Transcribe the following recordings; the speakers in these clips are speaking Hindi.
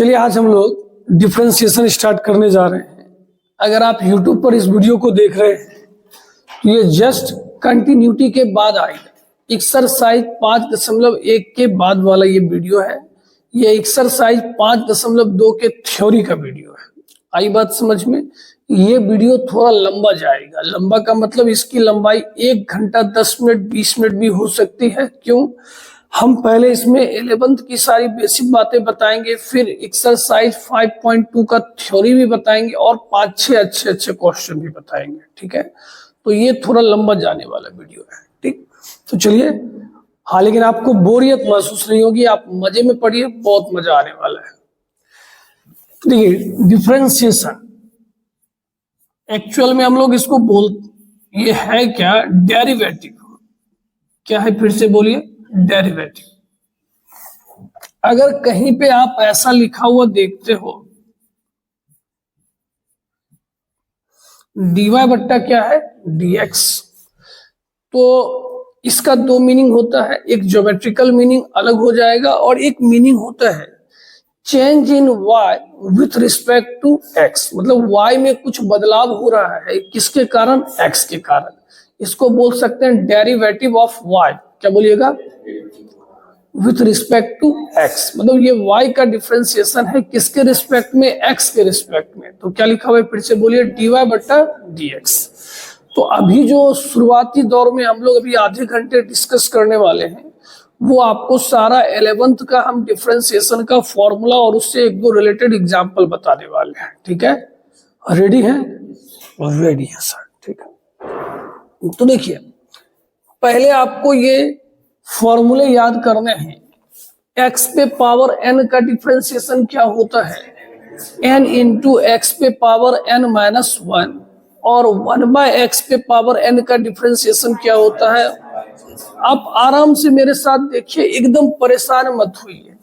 चलिए आज हम लोग डिफरेंशिएशन स्टार्ट करने जा रहे हैं। अगर आप YouTube पर इस वीडियो को देख रहे हैं तो ये जस्ट कंटिन्यूटी के बाद आएगा। एक्सरसाइज 5.1 के बाद वाला ये वीडियो है। ये एक्सरसाइज 5.2 के थ्योरी का वीडियो है। आई बात समझ में? ये वीडियो थोड़ा लंबा जाएगा। लंबा का मतलब इसकी लंबाई 1 घंटा 10 मिनट 20 मिनट भी हो सकती है। क्यों? हम पहले इसमें 11th की सारी बेसिक बातें बताएंगे, फिर एक्सरसाइज 5.2 का थ्योरी भी बताएंगे और 5-6 अच्छे क्वेश्चन भी बताएंगे। ठीक है, तो ये थोड़ा लंबा जाने वाला वीडियो है। ठीक, तो चलिए। हाँ, लेकिन आपको बोरियत महसूस नहीं होगी, आप मजे में पढ़िए, बहुत मजा आने वाला है। देखिए, डिफरेंशिएशन एक्चुअल में हम लोग इसको ये है क्या? डेरिवेटिव। क्या है? फिर से बोलिए, डेरिवेटिव। अगर कहीं पे आप ऐसा लिखा हुआ देखते हो, dy बट्टा क्या है? dx, तो इसका दो मीनिंग होता है। एक ज्योमेट्रिकल मीनिंग अलग हो जाएगा और एक मीनिंग होता है change in y with respect to x। मतलब y में कुछ बदलाव हो रहा है, किसके कारण? x के कारण। इसको बोल सकते हैं डेरिवेटिव ऑफ y। क्या बोलिएगा? With respect to x। मतलब ये y का डिफरेंशिएशन है किसके रिस्पेक्ट में? x के रिस्पेक्ट में। तो क्या लिखा हुआ है? फिर से बोलिए, dy बट्टा dx। तो अभी जो शुरुआती दौर में हम लोग अभी आधे घंटे डिस्कस करने वाले हैं, वो आपको सारा 11th का हम डिफरेंशिएशन का फॉर्मूला और उससे एक दो रिलेटेड एग्जांपल बताने वाले हैं। ठीक है, रेडी है? रेडी है सर। ठीक है, तो देखिए, पहले आपको ये फॉर्मूले याद करने हैं। x पे पावर n का डिफरेंशिएशन क्या होता है? n इंटू एक्स पे पावर n माइनस 1, और 1/x पे पावर n का डिफरेंशिएशन क्या होता है? आप आराम से मेरे साथ देखिए, एकदम परेशान मत होइए।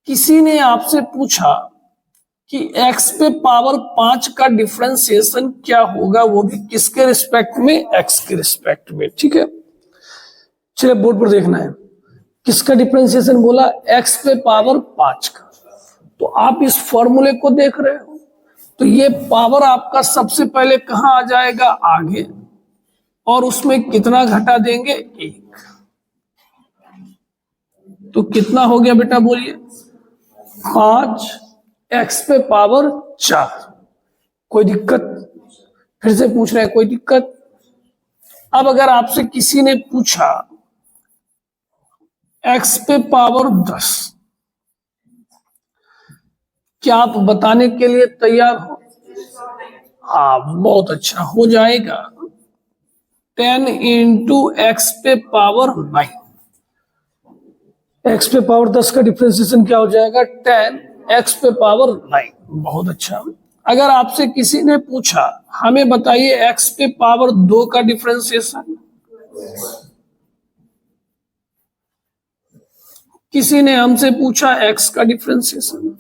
किसी ने आपसे पूछा कि x पे पावर 5 का डिफरेंशिएशन क्या होगा, वो भी किसके रिस्पेक्ट में? x के रिस्पेक्ट में। ठीक है, चलिए बोर्ड पर देखना है। किसका डिफरेंशिएशन बोला? x पे पावर 5 का। तो आप इस फॉर्मूले को देख रहे हो, तो ये पावर आपका सबसे पहले कहां आ जाएगा? आगे, और उसमें कितना घटा देंगे? 1। तो कितना हो गया बेटा? बोलिए, 5x पे पावर 4। कोई दिक्कत? फिर से पूछ रहे हैं, कोई दिक्कत? अब अगर आपसे किसी ने पूछा x पे पावर 10, क्या आप बताने के लिए तैयार हो? हाँ, बहुत अच्छा, हो जाएगा। 10 इंटू एक्स पे पावर 9। x पे पावर 10 का डिफरेंशिएशन क्या हो जाएगा? 10x पे पावर 9। बहुत अच्छा। अगर आपसे किसी ने पूछा, हमें बताइए x पे पावर 2 का डिफरेंशिएशन। किसी ने हमसे पूछा x का डिफरेंशिएशन।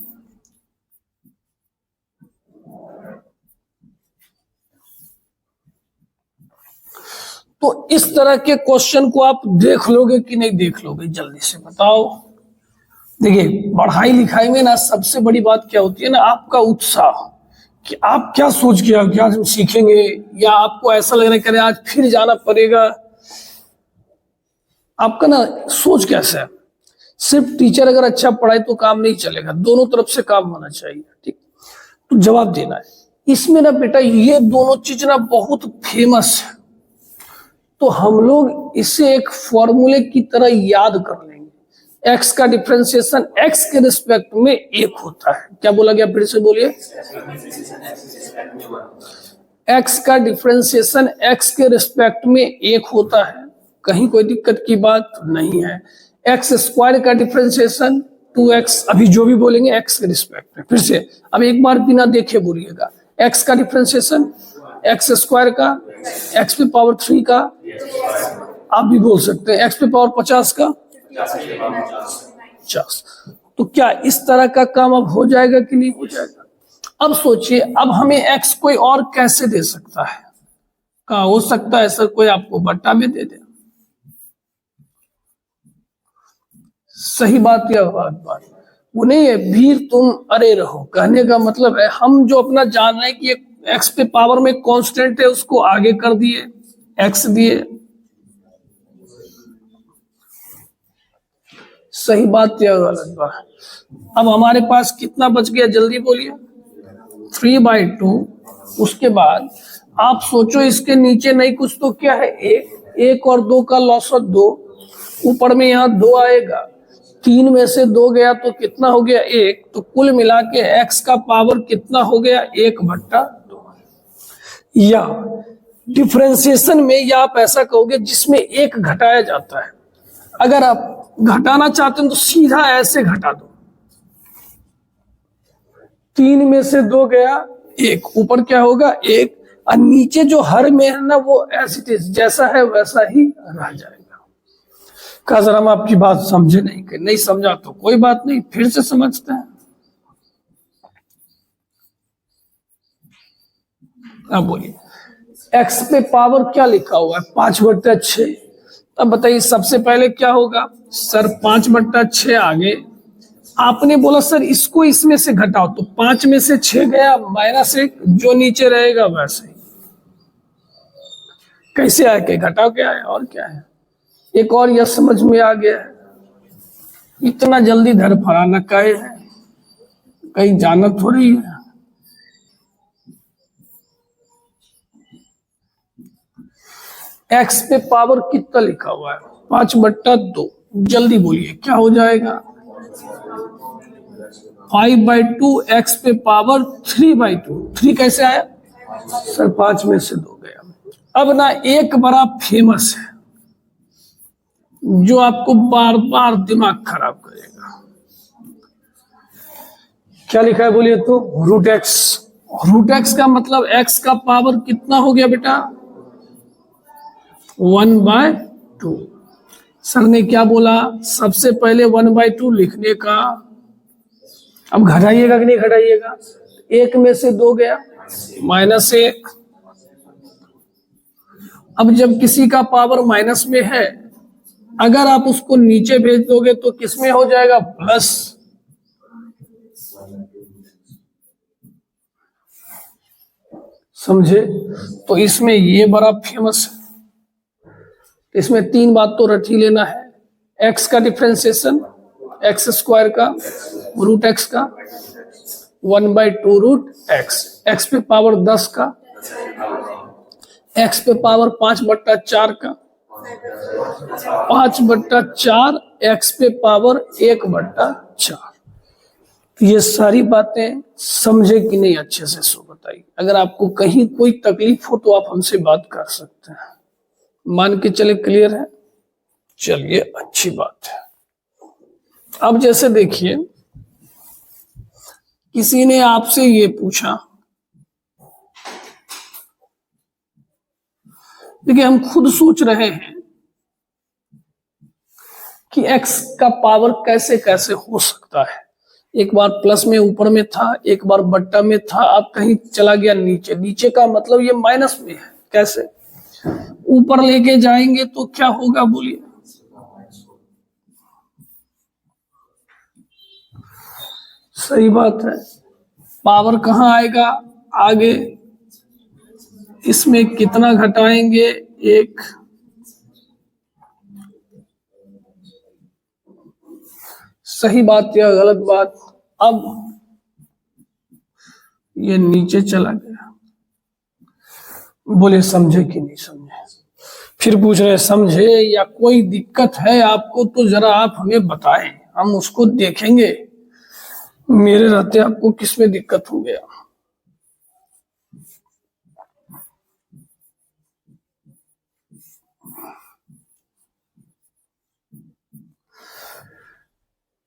तो इस तरह के क्वेश्चन को आप देख लोगे कि नहीं देख लोगे? जल्दी से बताओ। देखिए, पढ़ाई लिखाई में ना सबसे बड़ी बात क्या होती है ना, आपका उत्साह, कि आप क्या सोच के आओ कि आज हम सीखेंगे, या आपको ऐसा लग रहा है आज फिर जाना पड़ेगा। आपका ना सोच कैसा है? सिर्फ टीचर अगर अच्छा पढ़ाए तो काम नहीं चलेगा, दोनों तरफ से काम होना चाहिए। ठीक, तो जवाब देना है इसमें ना बेटा। ये दोनों चीज ना बहुत फेमस है, तो हम लोग इसे एक फॉर्मूले की तरह याद कर लेंगे। x का डिफरेंशिएशन x के रिस्पेक्ट में 1 होता है। क्या बोला गया? फिर से बोलिए, x का डिफरेंशिएशन x के रिस्पेक्ट में 1 होता है। कहीं कोई दिक्कत की बात नहीं है। x स्क्वायर का डिफरेंशिएशन 2x, अभी जो भी बोलेंगे x के रिस्पेक्ट में। फिर से अब एक बार बिना देखे बोलिएगा, x का डिफरेंशिएशन x स्क्वायर का, x पे पावर 3 का, आप भी बोल सकते हैं x पे पावर 50 का, 50। तो क्या इस तरह का काम अब हो जाएगा कि नहीं हो जाएगा? अब सोचिए, अब हमें x कोई और कैसे दे सकता है? क्या हो सकता है सर कोई आपको बट्टा में दे दे? सही बात या बात? वो नहीं है भीर तुम अरे रहो। कहने का मतलब है हम जो अपना जान रहे हैं कि एक्स पे पावर में कांस्टेंट है उसको आगे कर दिए, एक्स दिए। सही बात या गलत बात? अब हमारे पास कितना बच गया जल्दी बोलिए? 3/2। उसके बाद आप सोचो इसके नीचे नहीं कुछ तो क्या है, एक और 2 का लॉसर 2, ऊपर में यहाँ 2 आएगा, 3 में से 2 गया तो कितना हो गया 1। तो कुल मिला के x का पावर कितना हो गया 1/2। या डिफरेंशिएशन में या आप ऐसा कहोगे जिसमें 1 घटाया जाता है। अगर आप घटाना चाहते हैं तो सीधा ऐसे घटा दो, 3 में से 2 गया 1, ऊपर क्या होगा 1, और नीचे जो हर में है ना वो ऐसे जैसा है वैसा ही रह जाएगा। का सर हम आपकी बात समझे नहीं? कि नहीं समझा तो कोई बात नहीं, फिर से समझते हैं। अब बोलिए x पे पावर क्या लिखा हुआ है 5/6। अब बताइए सबसे पहले क्या होगा सर 5/6 आगे आपने बोला सर इसको इसमें से घटाओ, तो 5 में से 6 गया -1, जो नीचे रहेगा वैसे ही। कैसे आया कि घटाओ क्या है और क्या है? एक और यह समझ में आ गया है, इतना जल्दी धर फराना काहे है, कहीं जानत हो रही है? x पे पावर कितना लिखा हुआ है 5/2, जल्दी बोलिए क्या हो जाएगा? 5/2 x पे पावर 3/2। 3 कैसे आया सर 5 में से 2 गया। अब ना एक बड़ा फेमस है जो आपको बार बार दिमाग खराब करेगा। क्या लिखा है बोलिए तो? √x। √x का मतलब x का पावर कितना हो गया बेटा 1/2। सर ने क्या बोला सबसे पहले 1/2 लिखने का। अब घटाइएगा कि नहीं घटाइएगा? 1 में से 2 गया -1। अब जब किसी का पावर माइनस में है अगर आप उसको नीचे भेज दोगे तो किसमें हो जाएगा प्लस। समझे? तो इसमें ये बड़ा फेमस है। इसमें 3 बात तो रट ही लेना है, x का डिफरेंशिएशन x² का √x का 1/2 √x, x पे पावर 10 का, x पे पावर 5/4 का, 5/4 x पे पावर 1/4। ये सारी बातें समझे कि नहीं अच्छे से सो बताइए। अगर आपको कहीं कोई तकलीफ हो तो आप हमसे बात कर सकते हैं। मान के चले क्लियर है? चलिए अच्छी बात है। अब जैसे देखिए किसी ने आपसे ये पूछा, देखिए हम खुद सोच रहे हैं कि x का पावर कैसे कैसे हो सकता है। एक बार प्लस में ऊपर में था, एक बार बट्टा में था, अब कहीं चला गया नीचे। नीचे का मतलब ये माइनस में है, कैसे? ऊपर लेके जाएंगे तो क्या होगा बोलिए? सही बात है, पावर कहाँ आएगा आगे, इसमें कितना घटाएंगे 1। सही बात या गलत बात? अब ये नीचे चला गया। बोले समझे कि नहीं समझे? फिर पूछ रहे समझे या कोई दिक्कत है आपको तो जरा आप हमें बताएं, हम उसको देखेंगे। मेरे रहते आपको किसमें दिक्कत हो गया?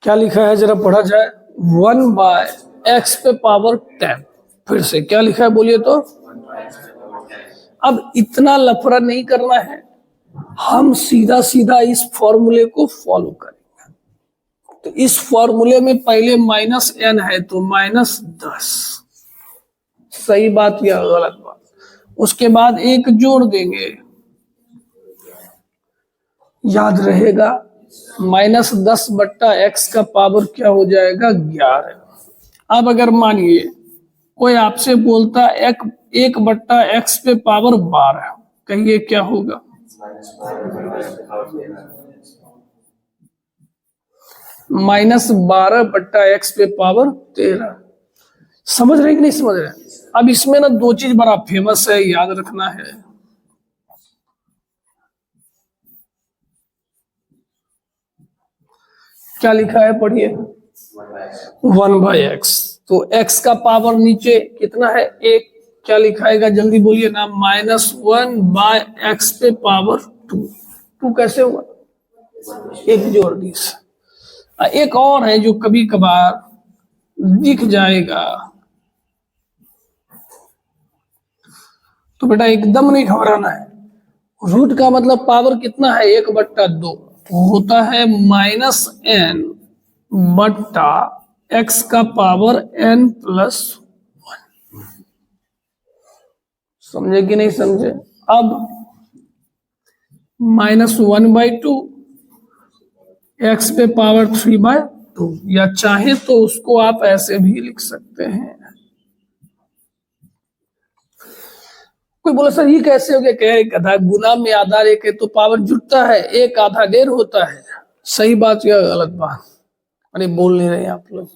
क्या लिखा है जरा पढ़ा जाए। 1/x पे पावर 10। फिर से क्या लिखा है बोलिए तो? अब इतना लफड़ा नहीं करना है, हम सीधा सीधा इस फॉर्मूले को फॉलो करेंगे। तो इस फॉर्मूले में पहले -n है तो -10। सही बात या गलत बात? उसके बाद 1 जोड़ देंगे, याद रहेगा -10/x का पावर क्या हो जाएगा 11। अब अगर मानिए कोई आपसे बोलता 1/x पे पावर 12, कहिए क्या होगा? -12/x पे पावर 13। समझ रहे कि नहीं समझ रहे? अब इसमें ना दो चीज बड़ा फेमस है, याद रखना है। क्या लिखा है पढ़िए? 1/x। तो x का पावर नीचे कितना है? 1। क्या लिखाएगा जल्दी बोलिए ना? -1/x पे पावर 2। 2 कैसे हुआ? एक जोड़ दी। एक और है जो कभी कभार दिख जाएगा, तो बेटा एकदम नहीं घबराना है। रूट का मतलब पावर कितना है? 1/2 तो होता है -n/x का पावर n+1। समझे कि नहीं समझे? अब -1/2 x पे पावर 3/2, या चाहे तो उसको आप ऐसे भी लिख सकते हैं। कोई बोला सर ये कैसे हो गया? कह एक आधा गुना में आधा एक है तो पावर जुटता है, एक आधा 1.5 होता है। सही बात या गलत बात? अरे बोल नहीं रहे आप लोग,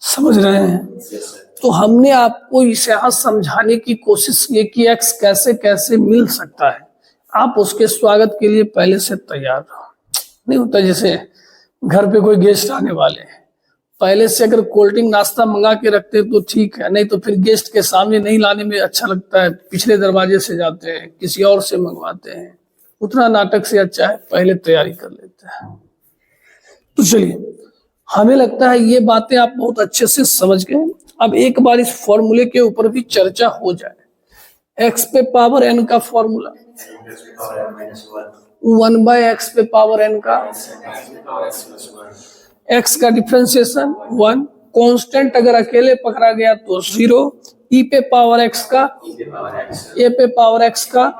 समझ रहे हैं? तो हमने आपको इसे यहाँ समझाने की कोशिश की कि एक्स कैसे कैसे मिल सकता है। आप उसके स्वागत के लिए पहले से तैयार रहो। नहीं होता जैसे घर पे कोई गेस्ट आने वाले हैं, पहले से अगर कोल्ड ड्रिंक नाश्ता मंगा के रखते तो ठीक है, नहीं तो फिर गेस्ट के सामने नहीं लाने में अच्छा लगता है, पिछले दरवाजे से जाते हैं, किसी और से मंगवाते हैं। उतना नाटक से अच्छा है पहले तैयारी कर लेते हैं। तो चलिए, हमें लगता है ये बातें आप बहुत अच्छे से समझ गए। अब एक बार इस फॉर्मूले के ऊपर भी चर्चा हो जाए। एक्स पे पावर एन का फॉर्मूला 1/x पे पावर n का x का डिफ्रेंसिएशन 1, कांस्टेंट अगर अकेले पकड़ा गया तो 0, e पे पावर x का a पे पावर x का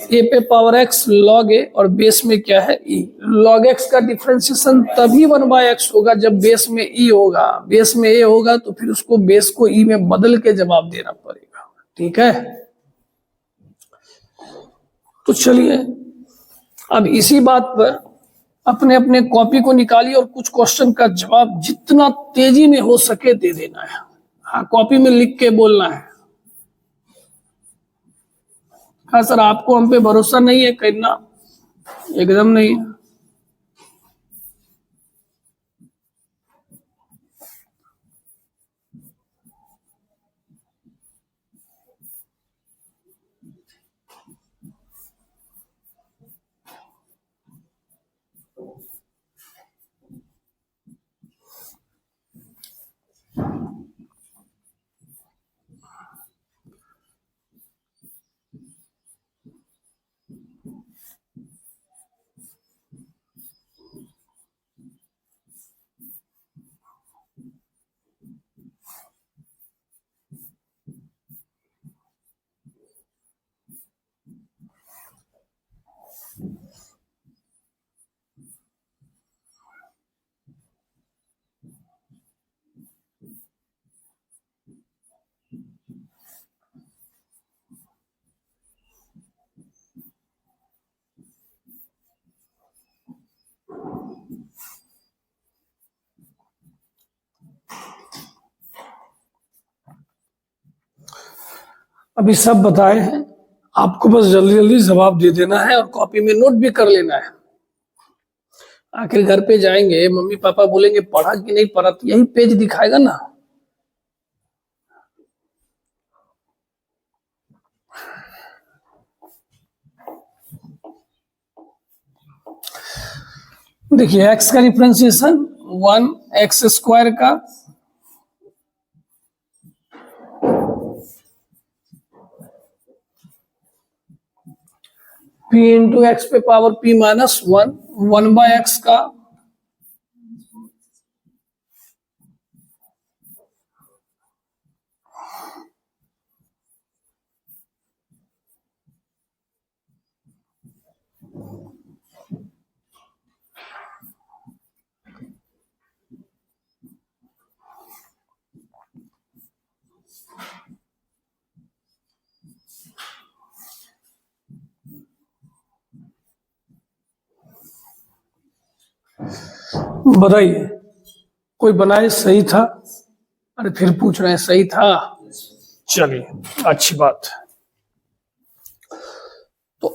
a पे पावर x log a, और बेस में क्या है e। log x का डिफ्रेंसिएशन तभी 1/x होगा जब बेस में e होगा। बेस में a होगा तो फिर उसको बेस को e में बदल के जवाब देना पड़ेगा। ठीक है? तो चलिए, अब इसी बात पर अपने अपने कॉपी को निकालिए और कुछ क्वेश्चन का जवाब जितना तेजी में हो सके दे देना है। हाँ, कॉपी में लिख के बोलना है। हाँ सर, आपको हम पे भरोसा नहीं है करना? एकदम नहीं है। अभी सब बताए हैं, आपको बस जल्दी जल्दी जवाब दे देना है और कॉपी में नोट भी कर लेना है। आखिर घर पे जाएंगे, मम्मी पापा बोलेंगे पढ़ा कि नहीं पढ़ा, तो यही पेज दिखाएगा ना। देखिए, x का डिफरेंशिएशन 1x² का p इंटू एक्स पे पावर p-1 1/x का बताइए, कोई बनाए सही था? अरे फिर पूछ रहे हैं सही था? चलिए अच्छी बात है। तो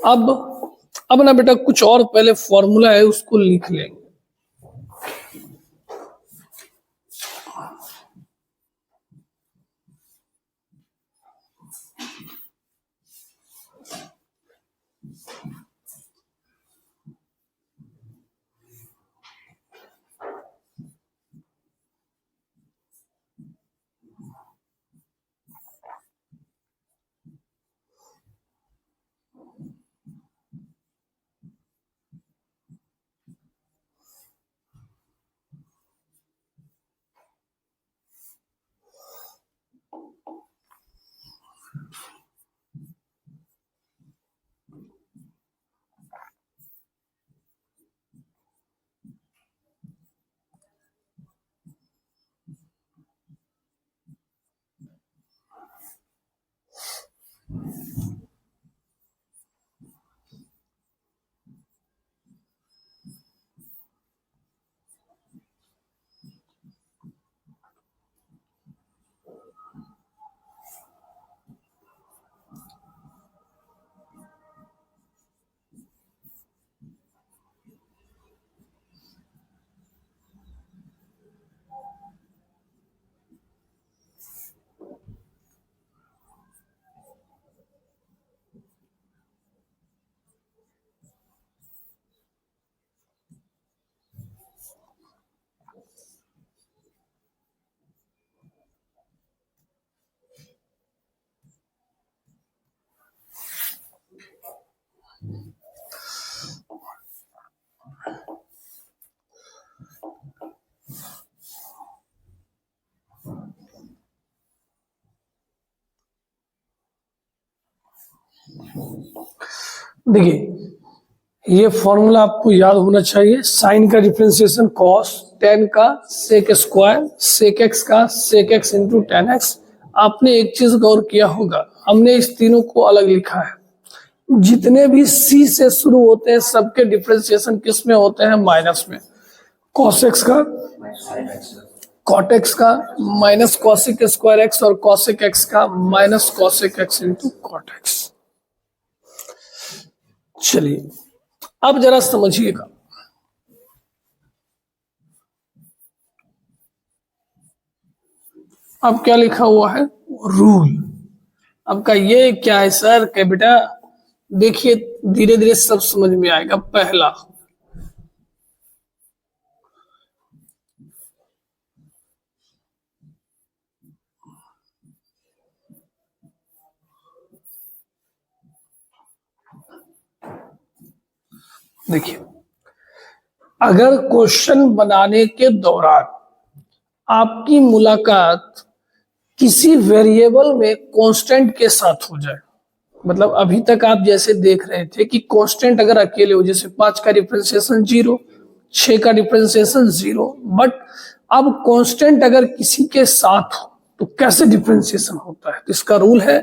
अब ना बेटा कुछ और पहले फॉर्मूला है उसको लिख लेंगे। देखिए ये फॉर्मूला आपको याद होना चाहिए। साइन का डिफरेंशिएशन कॉस, टेन का सेक स्क्वायर, सेक एक्स का sec x into tan x. आपने एक चीज गौर किया होगा, हमने इस तीनों को अलग लिखा है। जितने भी सी से शुरू होते हैं सबके डिफरेंशिएशन किस में होते हैं? माइनस में। कॉस एक्स का, कॉट एक्स का माइनस कॉसिक स्क्वायर एक्स, और कॉसिक एक्स का minus cosec x into cot x. चलिए अब जरा समझिएगा, अब क्या लिखा हुआ है? रूल। अब का ये क्या है सर? क्या बेटा देखिए धीरे धीरे सब समझ में आएगा। पहला, देखिए अगर क्वेश्चन बनाने के दौरान आपकी मुलाकात किसी वेरिएबल में कांस्टेंट के साथ हो जाए, मतलब अभी तक आप जैसे देख रहे थे कि कांस्टेंट अगर अकेले हो, जैसे 5 का डिफरेंशिएशन 0, 6 का डिफरेंशिएशन 0, बट अब कांस्टेंट अगर किसी के साथ हो तो कैसे डिफरेंशिएशन होता है? तो इसका रूल है,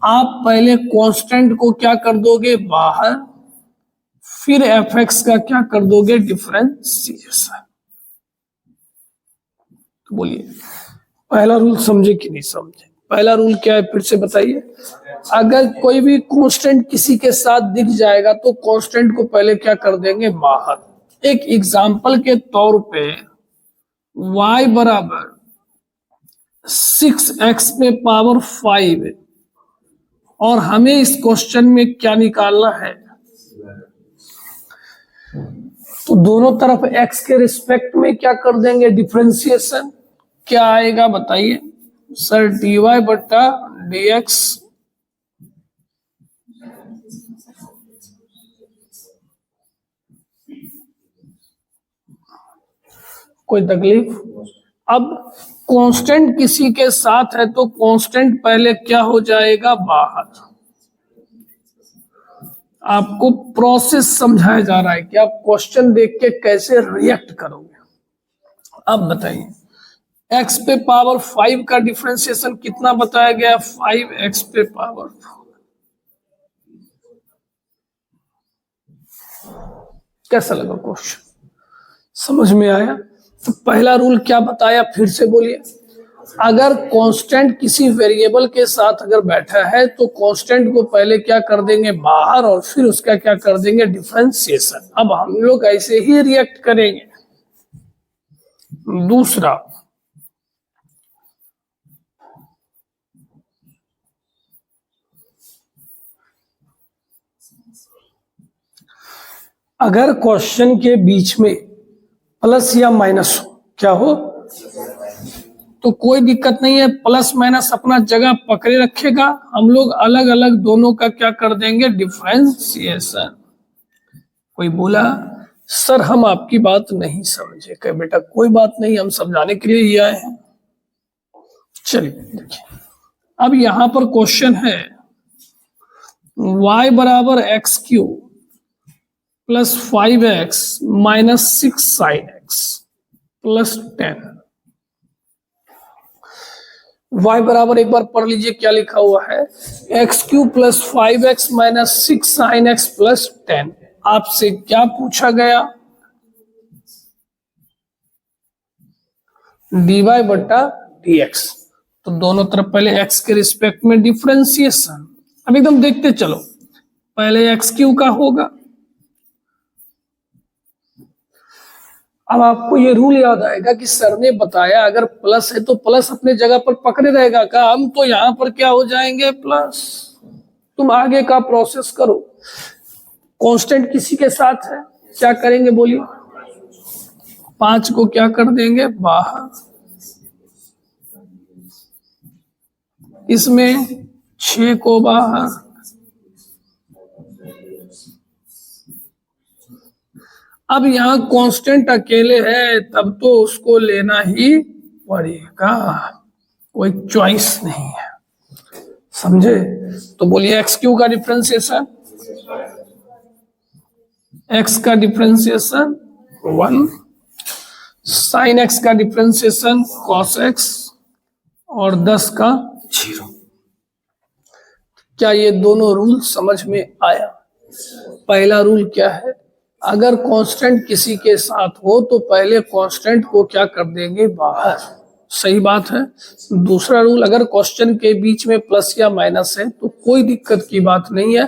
आप पहले कांस्टेंट को क्या कर दोगे? बाहर, फिर एफ एक्स का क्या कर दोगे? डिफरेंशिएशन। तो बोलिए पहला रूल समझे कि नहीं समझे? पहला रूल क्या है फिर से बताइए। अगर कोई भी कांस्टेंट किसी के साथ दिख जाएगा तो कांस्टेंट को पहले क्या कर देंगे? बाहर। एक एग्जांपल के तौर पे y बराबर 6x में पावर 5 और हमें इस क्वेश्चन में क्या निकालना है? तो दोनों तरफ x के रिस्पेक्ट में क्या कर देंगे? डिफरेंशिएशन। क्या आएगा बताइए सर? dy बट्टा dx कोई तकलीफ? अब कांस्टेंट किसी के साथ है तो कांस्टेंट पहले क्या हो जाएगा? बाहर। आपको प्रोसेस समझाया जा रहा है कि आप क्वेश्चन देख के कैसे रिएक्ट करोगे। अब बताइए x पे पावर 5 का डिफरेंशिएशन कितना बताया गया? 5x पे पावर। कैसा लगा क्वेश्चन? समझ में आया? तो पहला रूल क्या बताया, फिर से बोलिए। अगर कांस्टेंट किसी वेरिएबल के साथ अगर बैठा है तो कांस्टेंट को पहले क्या कर देंगे? बाहर, और फिर उसका क्या कर देंगे? डिफरेंशिएशन। अब हम लोग ऐसे ही रिएक्ट करेंगे। दूसरा, अगर क्वेश्चन के बीच में प्लस या माइनस हो, क्या हो, तो कोई दिक्कत नहीं है, प्लस माइनस अपना जगह पकड़े रखेगा। हम लोग अलग अलग दोनों का क्या कर देंगे? डिफरेंशिएशन। कोई बोला सर हम आपकी बात नहीं समझे, कहे बेटा कोई बात नहीं, हम समझाने के लिए ही आए हैं। चलिए देखिए, अब यहां पर क्वेश्चन है y बराबर x Q plus 5x minus 6 sine x plus 10। y बराबर एक बार पढ़ लीजिए क्या लिखा हुआ है? X Q plus 5x minus 6 sine x plus 10। आपसे क्या पूछा गया? dy बटा dx। तो दोनों तरफ पहले x के रिस्पेक्ट में डिफरेंशिएशन। अब एकदम देखते चलो, पहले एक्स क्यू का होगा। अब आपको ये रूल याद आएगा कि सर ने बताया अगर प्लस है तो प्लस अपने जगह पर पकड़े रहेगा का, हम तो यहां पर क्या हो जाएंगे? प्लस। तुम आगे का प्रोसेस करो। कांस्टेंट किसी के साथ है, क्या करेंगे बोलिए? 5 को क्या कर देंगे? बाहर। इसमें 6 को बाहर। अब यहाँ कांस्टेंट अकेले है तब तो उसको लेना ही पड़ेगा, कोई चॉइस नहीं है। समझे? तो बोलिए एक्स क्यू का डिफरेंशिएशन, एक्स का डिफरेंशिएशन 1, साइन एक्स का डिफरेंशिएशन कॉस एक्स, और 10 का 0। क्या ये दोनों रूल समझ में आया? पहला रूल क्या है? अगर कांस्टेंट किसी के साथ हो तो पहले कांस्टेंट को क्या कर देंगे? बाहर। सही बात है। दूसरा रूल, अगर क्वेश्चन के बीच में प्लस या माइनस है तो कोई दिक्कत की बात नहीं है,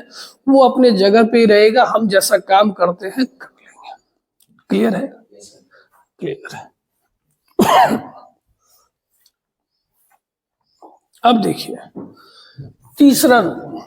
वो अपने जगह पे ही रहेगा, हम जैसा काम करते हैं कर लेंगे। क्लियर है? क्लियर है। अब देखिए तीसरा रूल।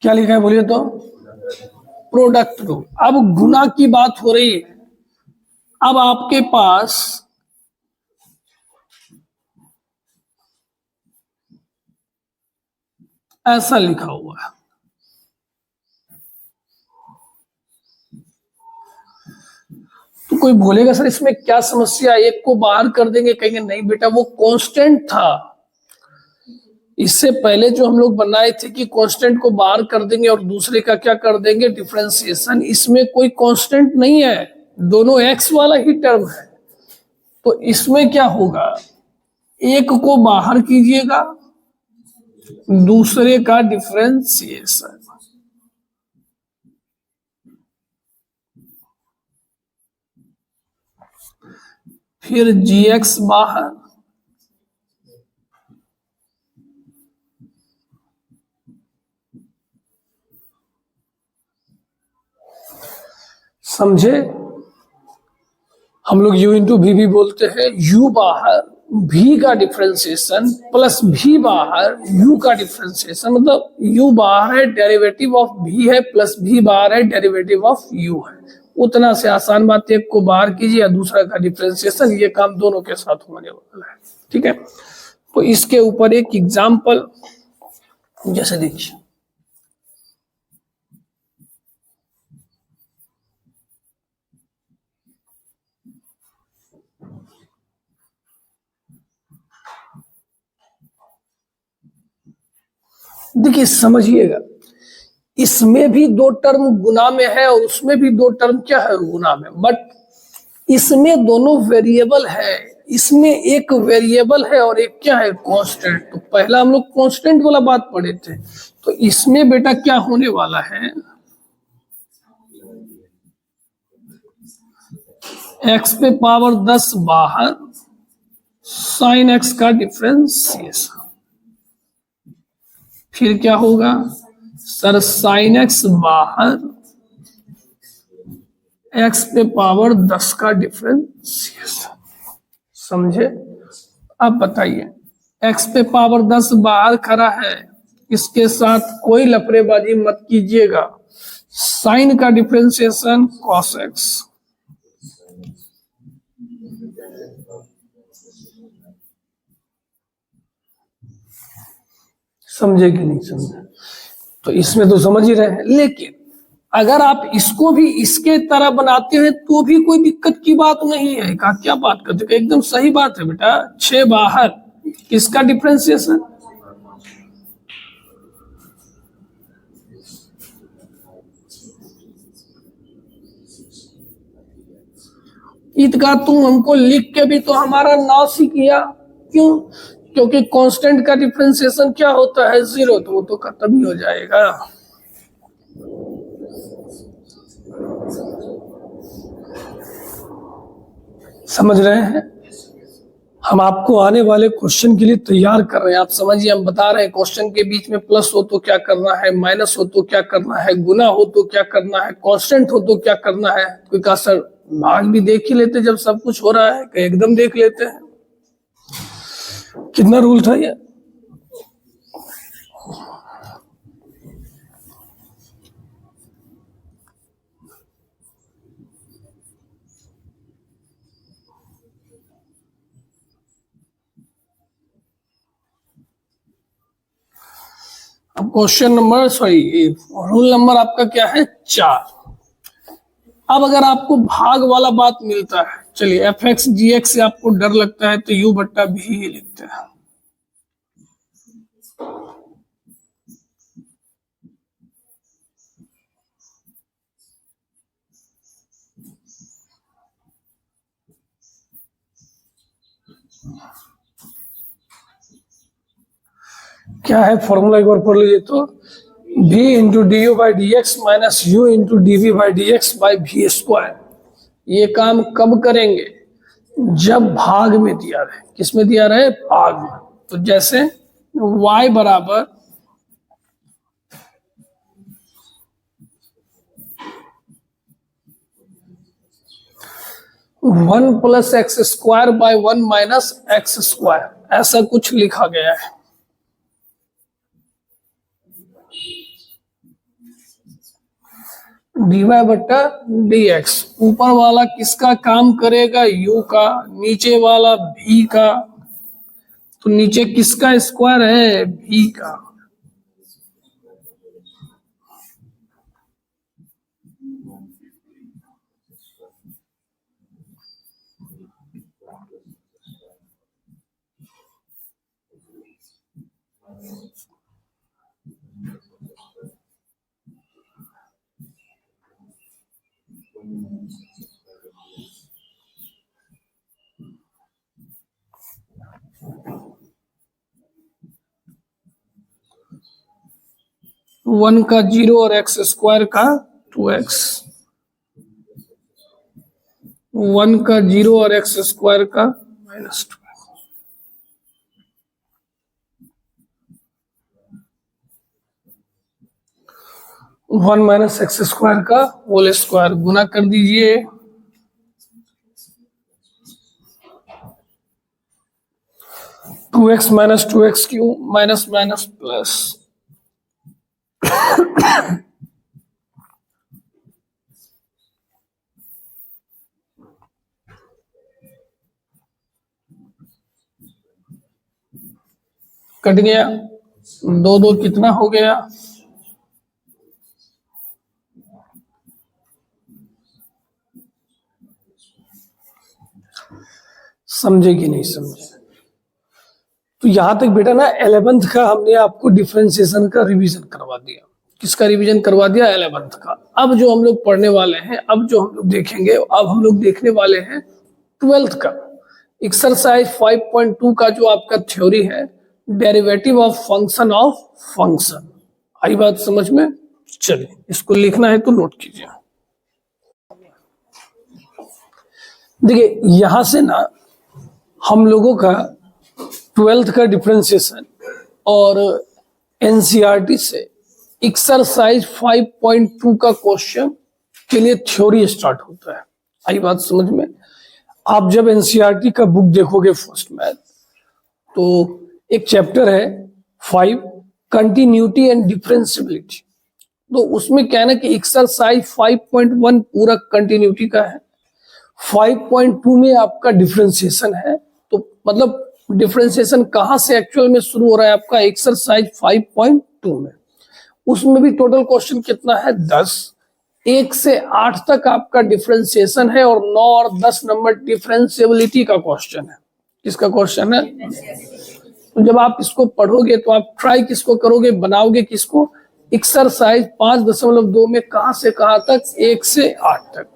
क्या लिखा है बोलिए तो? Product rule. अब गुना की बात हो रही है। अब आपके पास ऐसा लिखा हुआ है, तो कोई बोलेगा सर इसमें क्या समस्या है, एक को बाहर कर देंगे? कहेंगे नहीं बेटा वो कांस्टेंट था। इससे पहले जो हम लोग बनाए थे कि कांस्टेंट को बाहर कर देंगे और दूसरे का क्या कर देंगे? डिफरेंशिएशन। इसमें कोई कांस्टेंट नहीं है, दोनों एक्स वाला ही टर्म है। तो इसमें क्या होगा? एक को बाहर कीजिएगा, दूसरे का डिफरेंशिएशन। फिर जी एक्स बाहर, समझे? हम लोग u इंटू वी भी बोलते हैं। u बाहर, v का डिफरेंशिएशन प्लस v बाहर, u का डिफरेंशिएशन, मतलब u बाहर है डेरिवेटिव ऑफ v है, प्लस v बाहर है डेरिवेटिव ऑफ u है। उतना से आसान बात, एक को बाहर कीजिए या दूसरा का डिफरेंशिएशन, ये काम दोनों के साथ होने वाला है। ठीक है, तो इसके ऊपर एक एग्जाम्पल जैसे देखिए, देखिए समझिएगा, इसमें भी दो टर्म गुना में है और उसमें भी दो टर्म क्या है, गुना में, बट इसमें दोनों वेरिएबल है, इसमें एक वेरिएबल है और एक क्या है, कांस्टेंट। तो पहला हम लोग कांस्टेंट वाला बात पढ़े थे, तो इसमें बेटा क्या होने वाला है, x पे पावर 10 बाहर, साइन x का डिफरेंशिएशन। फिर क्या होगा सर, साइन x बाहर, x पे पावर 10 का डिफरेंशिएशन। समझे? अब बताइए, x पे पावर 10 बाहर खड़ा है, इसके साथ कोई लफड़ेबाजी मत कीजिएगा। साइन का डिफरेंशिएशन कॉस x, समझे कि नहीं समझे? तो इसमें तो समझ ही रहे हैं, लेकिन अगर आप इसको भी इसके तरह बनाते हैं तो भी कोई दिक्कत की बात नहीं है। कहा क्या बात करते, एकदम सही बात है बेटा। 6 बाहर, किसका डिफरेंशिएशन, ईदगाह तुम हमको लिख के भी तो हमारा नाश ही किया। क्यों? क्योंकि कांस्टेंट का डिफरेंशिएशन क्या होता है, 0, तो वो तो खत्म ही हो जाएगा। समझ रहे हैं? हम आपको आने वाले क्वेश्चन के लिए तैयार कर रहे हैं। आप समझिए, हम बता रहे हैं क्वेश्चन के बीच में प्लस हो तो क्या करना है, माइनस हो तो क्या करना है, गुना हो तो क्या करना है, कांस्टेंट हो तो क्या करना है। कोई कहा सर भाग भी देख ही लेते जब सब कुछ हो रहा है, कि एकदम देख लेते हैं। कितना रूल था ये? अब क्वेश्चन नंबर रूल नंबर आपका क्या है, 4। अब अगर आपको भाग वाला बात मिलता है, चलिए एफ एक्स जी एक्स से आपको डर लगता है तो यू बट्टा भी ही लिखते हैं। क्या है फॉर्मूला, एक बार पढ़ लीजिए तो, v into d u by d x minus u into d v by d x by v square. ये काम कब करेंगे, जब भाग में दिया रहे। किस में दिया रहे, भाग में। तो जैसे y बराबर 1 plus x square by 1 minus x square, ऐसा कुछ लिखा गया है। dy बट्टा dx, ऊपर वाला किसका काम करेगा, u का, नीचे वाला v का। तो नीचे किसका स्क्वायर है, v का। वन का 0 और एक्स स्क्वायर का 2x, 1 का 0 और एक्स स्क्वायर का -2। 1 माइनस एक्स स्क्वायर का होल स्क्वायर, गुना कर दीजिए। टू एक्स माइनस 2x क्यू, माइनस माइनस प्लस। कट गया, 2 2 कितना हो गया, समझे कि नहीं समझे? तो यहां तक बेटा ना 11th का हमने आपको डिफरेंशिएशन का रिवीजन करवा दिया। किसका रिवीजन करवा दिया? 11th का। अब जो हम लोग पढ़ने वाले हैं, अब जो हम लोग देखेंगे, अब हम लोग देखने वाले हैं 12th का एक्सरसाइज 5.2 का जो आपका थ्योरी है, डेरिवेटिव ऑफ फंक्शन। आई बात समझ में? चलिए, इसको लिखना है तो नोट कीजिए। देखिए, यहां से ना हम लोगों का 12th का डिफरेंशिएशन और एनसीईआरटी से एक्सरसाइज 5.2 का क्वेश्चन के लिए थ्योरी स्टार्ट होता है। आई बात समझ में? आप जब एनसीईआरटी का बुक देखोगे फर्स्ट मैथ, तो एक चैप्टर है 5 कंटिन्यूटी एंड डिफरेंशियबिलिटी। तो उसमें क्या है ना कि एक्सरसाइज 5.1 पूरा कंटिन्यूटी का है, 5.2 में आपका डिफरेंशिएशन है। तो मतलब डिफरेंशिएशन कहां से एक्चुअल में शुरू हो रहा है आपका? एक्सरसाइज 5.2 में। उसमें भी टोटल क्वेश्चन कितना है? 10। 1 से 8 तक आपका डिफरेंशिएशन है और 9 और 10 नंबर डिफरेंशियबिलिटी का क्वेश्चन है। किसका क्वेश्चन है? तो जब आप इसको पढ़ोगे तो आप ट्राई किसको करोगे? बनाओगे किसको? एक्सरसाइज 5.2 में कहां से कहां तक? 1 से 8 तक।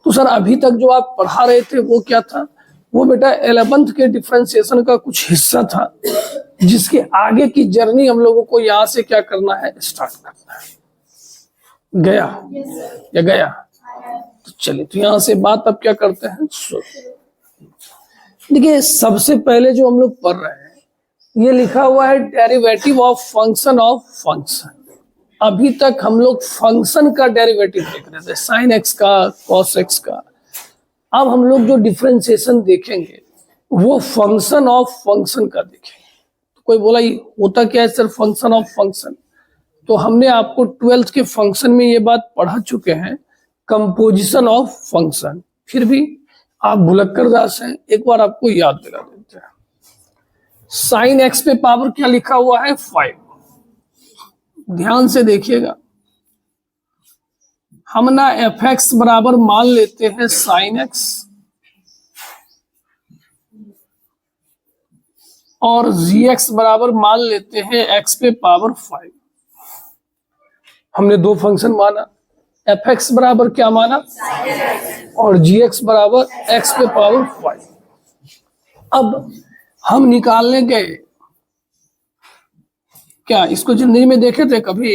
तो सर अभी तक जो आप पढ़ा रहे थे वो क्या था? वो बेटा 11th के डिफरेंशिएशन का कुछ हिस्सा था, जिसके आगे की जर्नी हम लोगों को यहां से क्या करना है? स्टार्ट करना है। गया या गया? तो चलिए, तो यहां से बात अब क्या करते हैं? देखिए, सबसे पहले जो हम लोग पढ़ रहे हैं, ये लिखा हुआ है डेरिवेटिव ऑफ फंक्शन। अभी तक हम लोग फंक्शन का डेरिवेटिव देख रहे थे, साइन एक्स का, कॉस एक्स का। अब हम लोग जो डिफरेंशिएशन देखेंगे वो फंक्शन ऑफ फंक्शन का देखेंगे। तो कोई बोला ये होता क्या है सर फंक्शन ऑफ फंक्शन? तो हमने आपको 12th के फंक्शन में ये बात पढ़ा चुके हैं, कंपोजिशन ऑफ फंक्शन। फिर भी आप भुलक्कर दास हैं, एक बार आपको याद दिला देते हैं। साइन एक्स पे पावर क्या लिखा हुआ है? 5। ध्यान से देखिएगा, हम ना एफ एक्स बराबर मान लेते हैं साइन एक्स, और जी एक्स बराबर मान लेते हैं एक्स पे पावर 5। हमने दो फंक्शन माना, एफ एक्स बराबर क्या माना? और जी एक्स बराबर एक्स पे पावर 5। अब हम निकालने गए, क्या इसको जिंदगी में देखे थे कभी?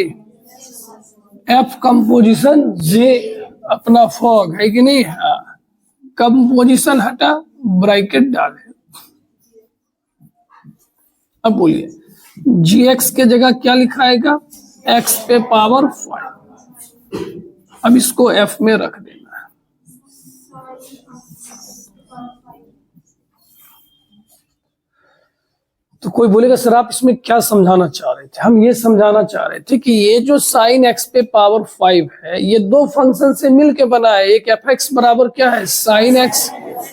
एफ कंपोजिशन, जे अपना फॉग है कि नहीं? हाँ, कंपोजिशन हटा, ब्रैकेट डाले। अब बोलिए, जी एक्स के जगह क्या लिखाएगा? एक्स पे पावर 5। अब इसको एफ में रख देना है। तो कोई बोलेगा सर आप इसमें क्या समझाना चाह रहे थे? हम ये समझाना चाह रहे थे कि ये जो साइन एक्स पे पावर 5 है, ये दो फंक्शन से मिलके बना है। एक एफ एक्स बराबर क्या है? साइन एक्स,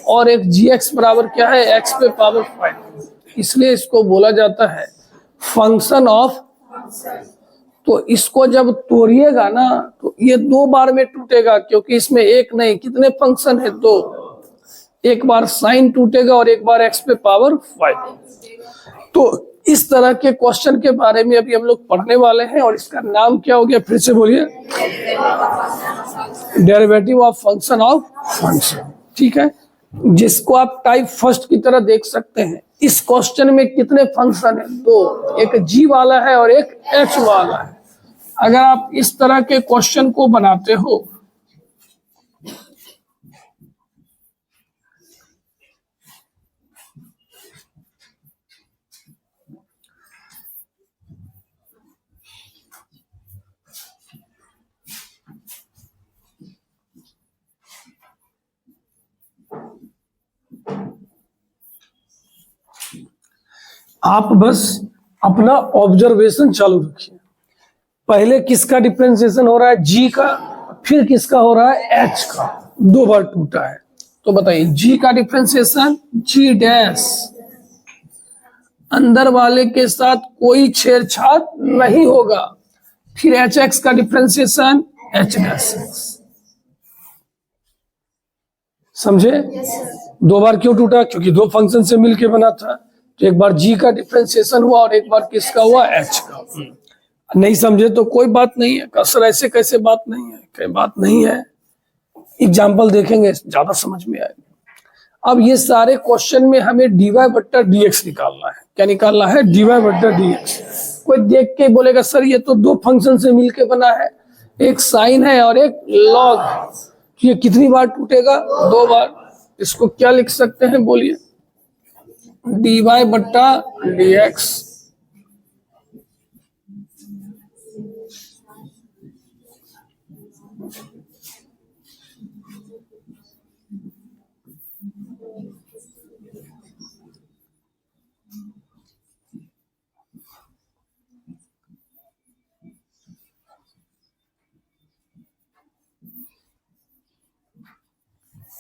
और एक जी एक्स बराबर क्या है? एक्स पे पावर 5। इसलिए इसको बोला जाता है फंक्शन ऑफ। तो इसको जब तोड़िएगा ना तो ये 2 बार में टूटेगा, क्योंकि इसमें एक नहीं, कितने फंक्शन है? 2। एक बार साइन टूटेगा और एक बार एक्स पे पावर 5। तो इस तरह के क्वेश्चन के बारे में अभी हम लोग पढ़ने वाले हैं, और इसका नाम क्या हो गया? फिर से बोलिए, डेरिवेटिव ऑफ फंक्शन। ठीक है, जिसको आप टाइप फर्स्ट की तरह देख सकते हैं। इस क्वेश्चन में कितने फंक्शन है? 2। एक जी वाला है और एक एच वाला है। अगर आप इस तरह के क्वेश्चन को बनाते हो आप बस अपना ऑब्जर्वेशन चालू रखिए। पहले किसका डिफरेंशिएशन हो रहा है? जी का। फिर किसका हो रहा है? एच का। 2 बार टूटा है। तो बताइए, जी का डिफरेंशिएशन जी डैश, अंदर वाले के साथ कोई छेड़छाड़ नहीं होगा। फिर एच एक्स का डिफरेंशिएशन एच डैश एक्स। समझे? 2 बार क्यों टूटा? क्योंकि 2 फंक्शन से मिलके बना था। तो एक बार जी का डिफरेंशिएशन हुआ और एक बार किसका हुआ, एच का। नहीं समझे तो कोई बात नहीं है, सर ऐसे कैसे बात नहीं है, कोई बात नहीं है, एग्जाम्पल देखेंगे ज्यादा समझ में आएगा। अब ये सारे क्वेश्चन में हमें dy बट्टा dx निकालना है। क्या निकालना है, dy बट्टा dx। कोई देख के बोलेगा सर ये तो दो फंक्शन से मिलके बना है, एक साइन है और एक लॉग, ये कितनी बार टूटेगा, 2 बार। इसको क्या लिख सकते हैं बोलिए, dy बट्टा dx।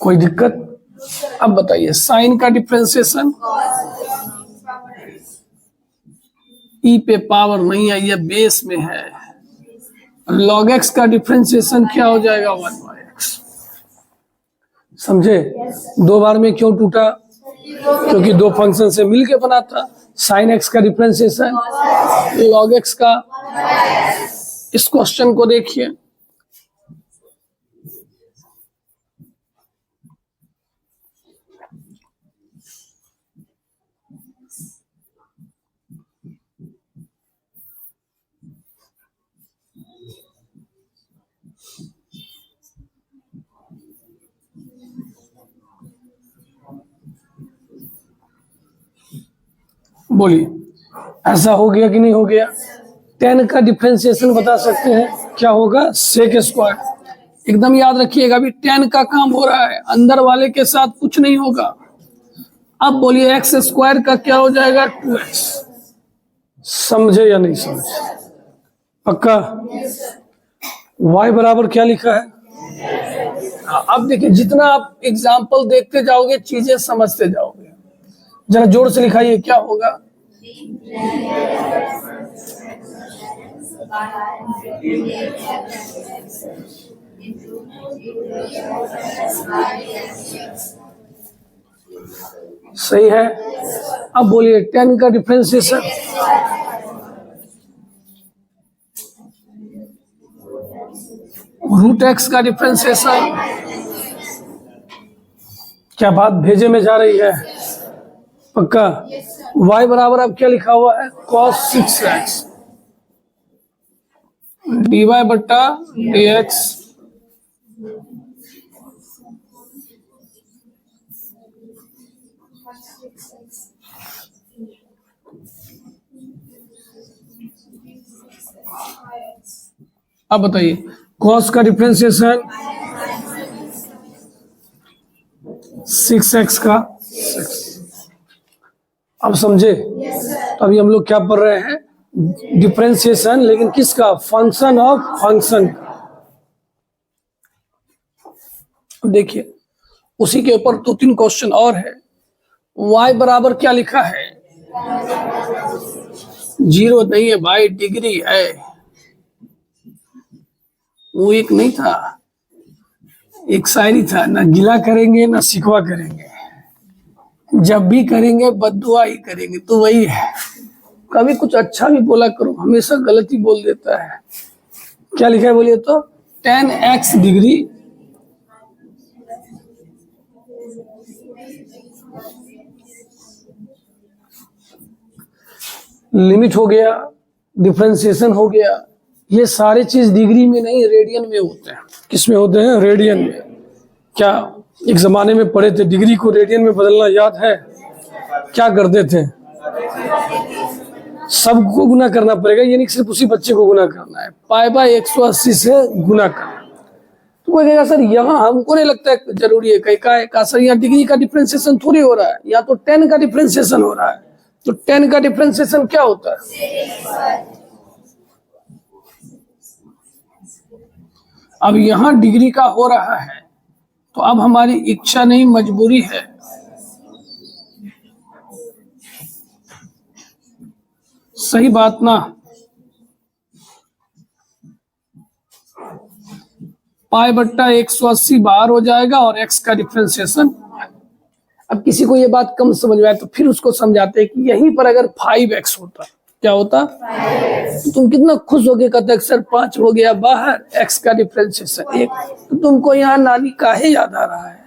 कोई दिक्कत? अब बताइए, साइन का डिफरेंशिएशन ई पे पावर नहीं है, ये बेस में है। लॉग एक्स का डिफरेंशिएशन क्या हो जाएगा, 1/x। समझे? 2 बार में क्यों टूटा, क्योंकि दो फंक्शन से मिलके बना था। साइन एक्स का डिफरेंशिएशन लॉग एक्स का। इस क्वेश्चन को देखिए, बोलिए ऐसा हो गया कि नहीं हो गया। 10 का डिफरेंशिएशन बता सकते हैं, क्या होगा, सेक स्क्वायर। एकदम याद रखिएगा, अभी 10 का काम हो रहा है, अंदर वाले के साथ कुछ नहीं होगा। अब बोलिए एक्स स्क्वायर का क्या हो जाएगा, 2x। समझे या नहीं समझे, पक्का? y बराबर क्या लिखा है। अब देखिए, जितना आप एग्जाम्पल देखते जाओगे चीजें समझते जाओगे। जरा जोर से लिखाइए, क्या होगा, सही है। अब बोलिए 10 का डिफरेंशिएशन, रूट एक्स का डिफरेंशिएशन। क्या बात भेजे में जा रही है, पक्का? y बराबर अब क्या लिखा हुआ है, cos 6x dy बट्टा dx। अब बताइए, cos का डिफरेंशिएशन 6x का 6। अब समझे? तो अभी हम लोग क्या पढ़ रहे हैं, डिफरेंशिएशन, लेकिन किसका, फंक्शन ऑफ फंक्शन। देखिए उसी के ऊपर 2-3 क्वेश्चन और है। y बराबर क्या लिखा है, 0 नहीं है भाई, डिग्री है। वो एक नहीं था, एक शायरी था, ना गिला करेंगे ना शिकवा करेंगे, जब भी करेंगे बद्दुआ ही करेंगे। तो वही है, कभी कुछ अच्छा भी बोला करो, हमेशा गलती बोल देता है। क्या लिखा है बोलिए तो, 10x डिग्री लिमिट हो गया, डिफरेंशिएशन हो गया। ये सारे चीज डिग्री में नहीं, रेडियन में होते हैं। किस में होते हैं, रेडियन में। क्या एक जमाने में पढ़े थे, डिग्री को रेडियन में बदलना याद है? क्या करते थे, सबको गुना करना पड़ेगा, ये नहीं सिर्फ उसी बच्चे को गुना करना है, π/180 से गुना करना। तो कोई कहेगा सर यहाँ हमको नहीं लगता है जरूरी है, कहीं का सर यहाँ डिग्री का डिफरेंशिएशन थोड़ी हो रहा है, यहाँ तो 10 का डिफरेंशिएशन हो रहा है। तो 10 का डिफरेंशिएशन क्या होता है, अब यहाँ डिग्री का हो रहा है, तो अब हमारी इच्छा नहीं मजबूरी है। सही बात ना, π/180 बाहर हो जाएगा और x का डिफरेंशिएशन। अब किसी को ये बात कम समझ में आए तो फिर उसको समझाते हैं कि यहीं पर अगर 5x होता, क्या होता, तो तुम कितना खुश हो गए, कहते सर 5 हो गया बाहर, x का डिफरेंशिएशन 1, तो तुमको यहाँ नानी काहे याद आ रहा है,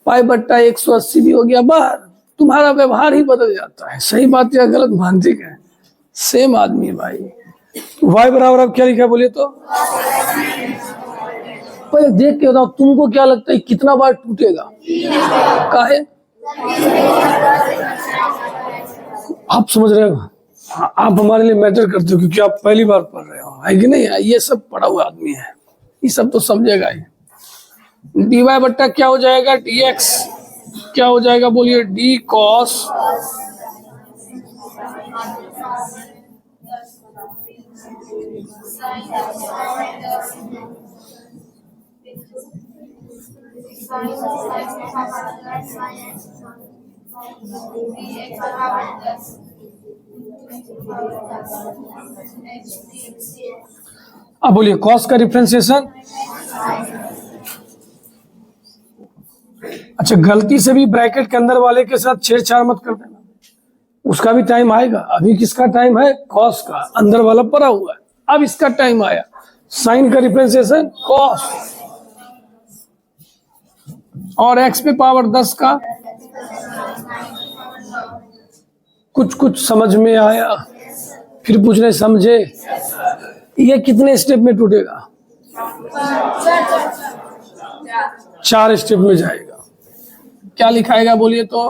π/180 भी हो गया बाहर, तुम्हारा व्यवहार ही बदल जाता है। सही बात या गलत मानते क्या, सेम आदमी है भाई। y बराबर अब क्या लिखा बोलिए तो, पहले देख के बताओ तुमको क्या लगता है कितना बार टूटेगा, काहे, आप समझ रहे हो, आप हमारे लिए मैटर करते हो क्योंकि आप पहली बार पढ़ रहे हो, है कि नहीं, ये सब पढ़ा हुआ आदमी है, ये सब तो समझेगा ही। dy बट्टा क्या हो जाएगा, dx क्या हो जाएगा बोलिए, d cos अब बोलिए कॉस का डिफरेंशिएशन, अच्छा गलती से भी ब्रैकेट के अंदर वाले के साथ छेड़छाड़ मत कर देना, उसका भी टाइम आएगा। अभी किसका टाइम है, कॉस का, अंदर वाला पड़ा हुआ है, अब इसका टाइम आया, साइन का डिफरेंशिएशन कॉस, और x पे पावर 10 का, कुछ कुछ समझ में आया, फिर पूछने समझे, ये कितने स्टेप में टूटेगा, 4 स्टेप में जाएगा। क्या लिखाएगा बोलिए तो,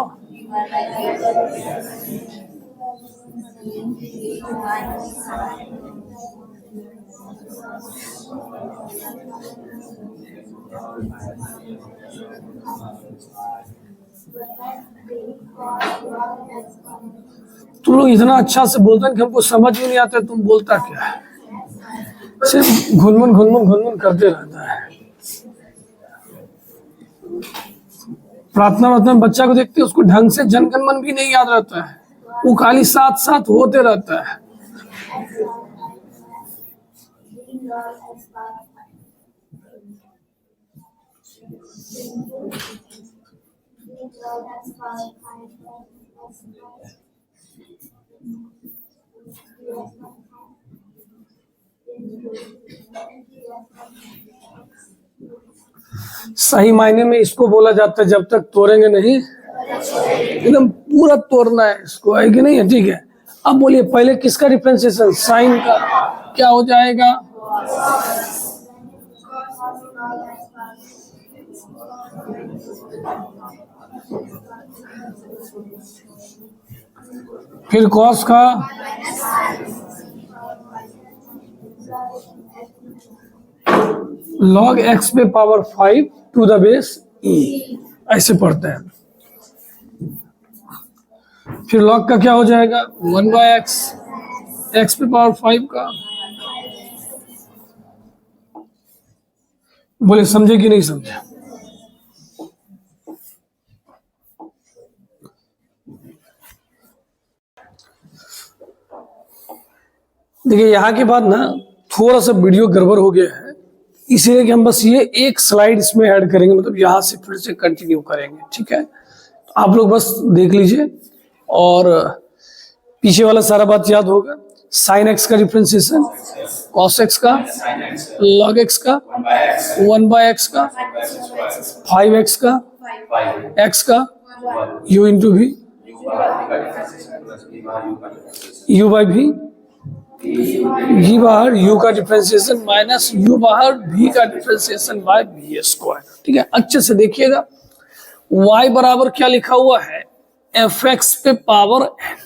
तुम लोग इतना अच्छा से बोलते हैं कि हमको समझ ही नहीं आता, तुम बोलता क्या है, सिर्फ घुनमुन करते रहता है। प्रार्थना में बच्चा को देखते उसको ढंग से जनगण मन भी नहीं याद रहता है, वो खाली साथ साथ होते रहता है। सही मायने में इसको बोला जाता है जब तक तोड़ेंगे नहीं, एकदम पूरा तोड़ना है इसको, है कि नहीं है, ठीक है। अब बोलिए पहले किसका डिफरेंशिएशन, साइन का, क्या हो जाएगा, फिर कॉस का, log x पे power 5 to the base e, ऐसे पढ़ते हैं। फिर log का क्या हो जाएगा, 1/x, x पे पावर 5 का, बोले समझे कि नहीं समझे, देखिए यहाँ के बाद ना थोड़ा सा वीडियो गड़बड़ हो गया है, इसीलिए कि हम बस ये एक स्लाइड इसमें ऐड करेंगे, मतलब यहाँ से फिर से कंटिन्यू करेंगे, ठीक है। तो आप लोग बस देख लीजिए और पीछे वाला सारा बात याद होगा। साइन एक्स का डिफरेंशिएशन, कॉस एक्स का, लॉग एक्स का, 1/x का, 5x का, x का, u into v, u by v, v बाहर u का डिफरेंशिएशन माइनस u बाहर v का डिफरेंशिएशन बाय v स्क्वायर, ठीक है। अच्छे से देखिएगा, y बराबर क्या लिखा हुआ है, fx पे पावर n,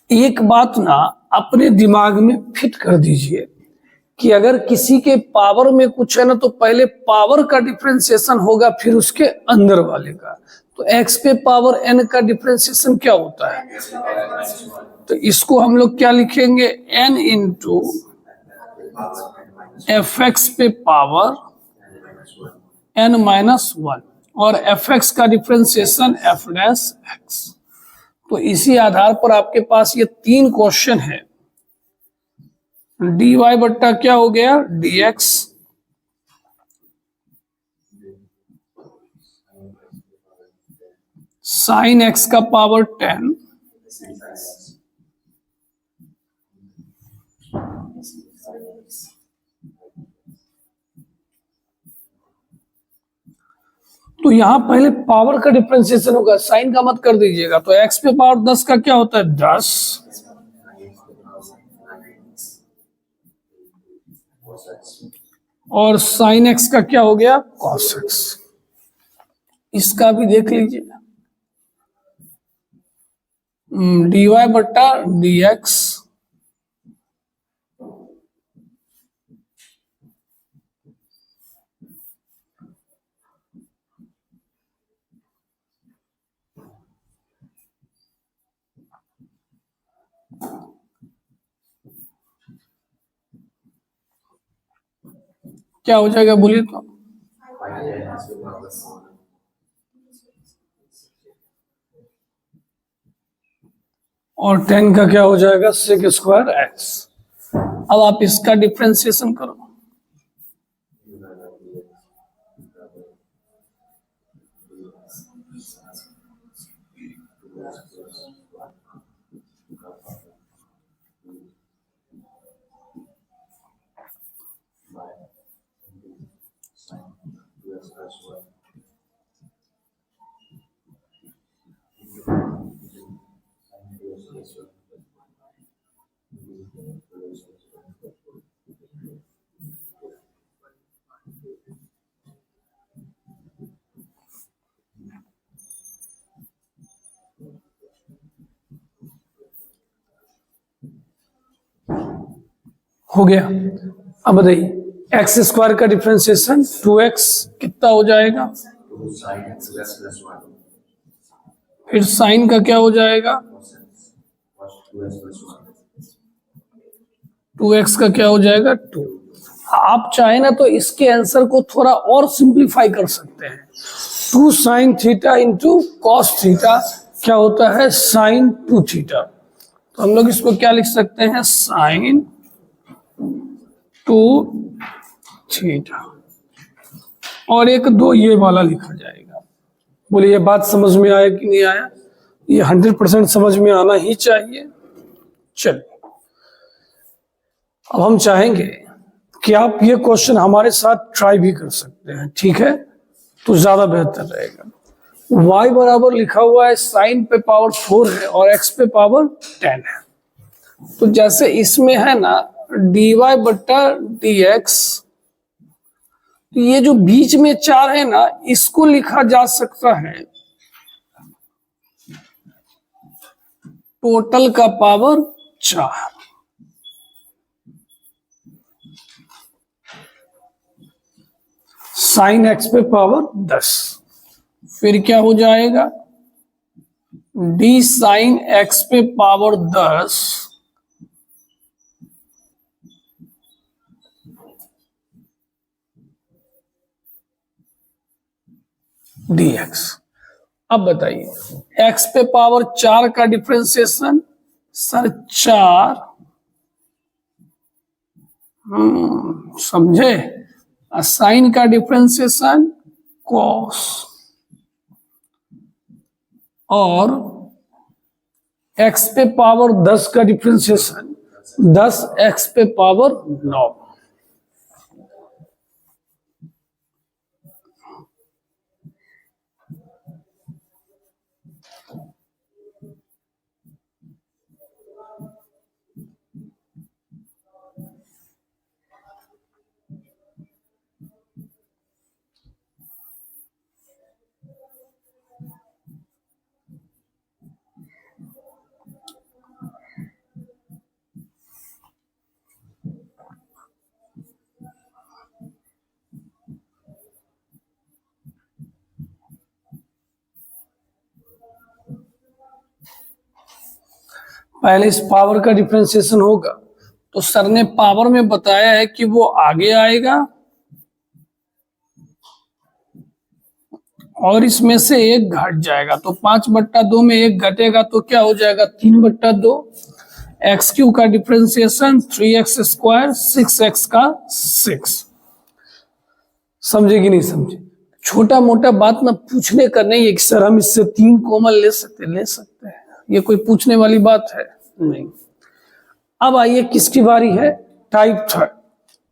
एक बात ना अपने दिमाग में फिट कर दीजिए कि अगर किसी के पावर में कुछ है ना तो पहले पावर का डिफरेंशिएशन होगा फिर उसके अंदर वाले का। तो x पे पावर n का डिफरेंशिएशन क्या होता है, तो इसको हम लोग क्या लिखेंगे, n इंटू एफ एक्स पे पावर n-1 और एफ एक्स का डिफरेंशिएशन एफ डैश एक्स। तो इसी आधार पर आपके पास ये 3 क्वेश्चन है। dy बट्टा क्या हो गया dx, साइन x का पावर 10 तो यहां पहले पावर का डिफरेंशिएशन होगा, साइन का मत कर दीजिएगा। तो x पे पावर 10 का क्या होता है 10 और साइन x का क्या हो गया cos x। इसका भी देख लीजिए dy बट्टा dx क्या हो जाएगा बोलिए तो, और 10 का क्या हो जाएगा सेक स्क्वायर एक्स। अब आप इसका डिफरेंशिएशन करो, हो गया। अब बताइए एक्स स्क्वायर का डिफरेंशिएशन 2x कितना हो जाएगा, फिर साइन का क्या हो जाएगा 2x का क्या हो जाएगा 2। आप चाहे ना तो इसके आंसर को थोड़ा और सिंप्लीफाई कर सकते हैं। 2 sine theta into cos theta क्या होता है साइन 2 थीटा। तो हम लोग इसको क्या लिख सकते हैं साइन 2 थीटा और एक 2 ये वाला लिखा जाएगा। बोलिए ये बात समझ में आया कि नहीं आया? ये 100% समझ में आना ही चाहिए। चलिए अब हम चाहेंगे कि आप ये क्वेश्चन हमारे साथ ट्राई भी कर सकते हैं, ठीक है? तो ज्यादा बेहतर रहेगा। y बराबर लिखा हुआ है साइन पे पावर 4 है और x पे पावर 10 है। तो जैसे इसमें है ना dy बट्टा dx, तो ये जो बीच में 4 है ना इसको लिखा जा सकता है टोटल का पावर 4। साइन x पे पावर 10 फिर क्या हो जाएगा d साइन x पे पावर 10 dx। अब बताइए x पे पावर 4 का डिफरेंशिएशन सर 4 समझे, साइन का डिफरेंशिएशन कॉस और x पे पावर 10 का डिफरेंशिएशन 10 x पे पावर 9। पहले इस पावर का डिफरेंशिएशन होगा तो सर ने पावर में बताया है कि वो आगे आएगा और इसमें से एक घट जाएगा, तो 5/2 में एक घटेगा तो क्या हो जाएगा 3/2। एक्स क्यू का डिफरेंशिएशन 3x², 6x का 6। समझे कि नहीं समझे? छोटा मोटा बात ना पूछने का नहीं है कि सर हम इससे 3 कॉमन ले सकते हैं, ये कोई पूछने वाली बात है नहीं। अब आइए किसकी बारी है? Type third.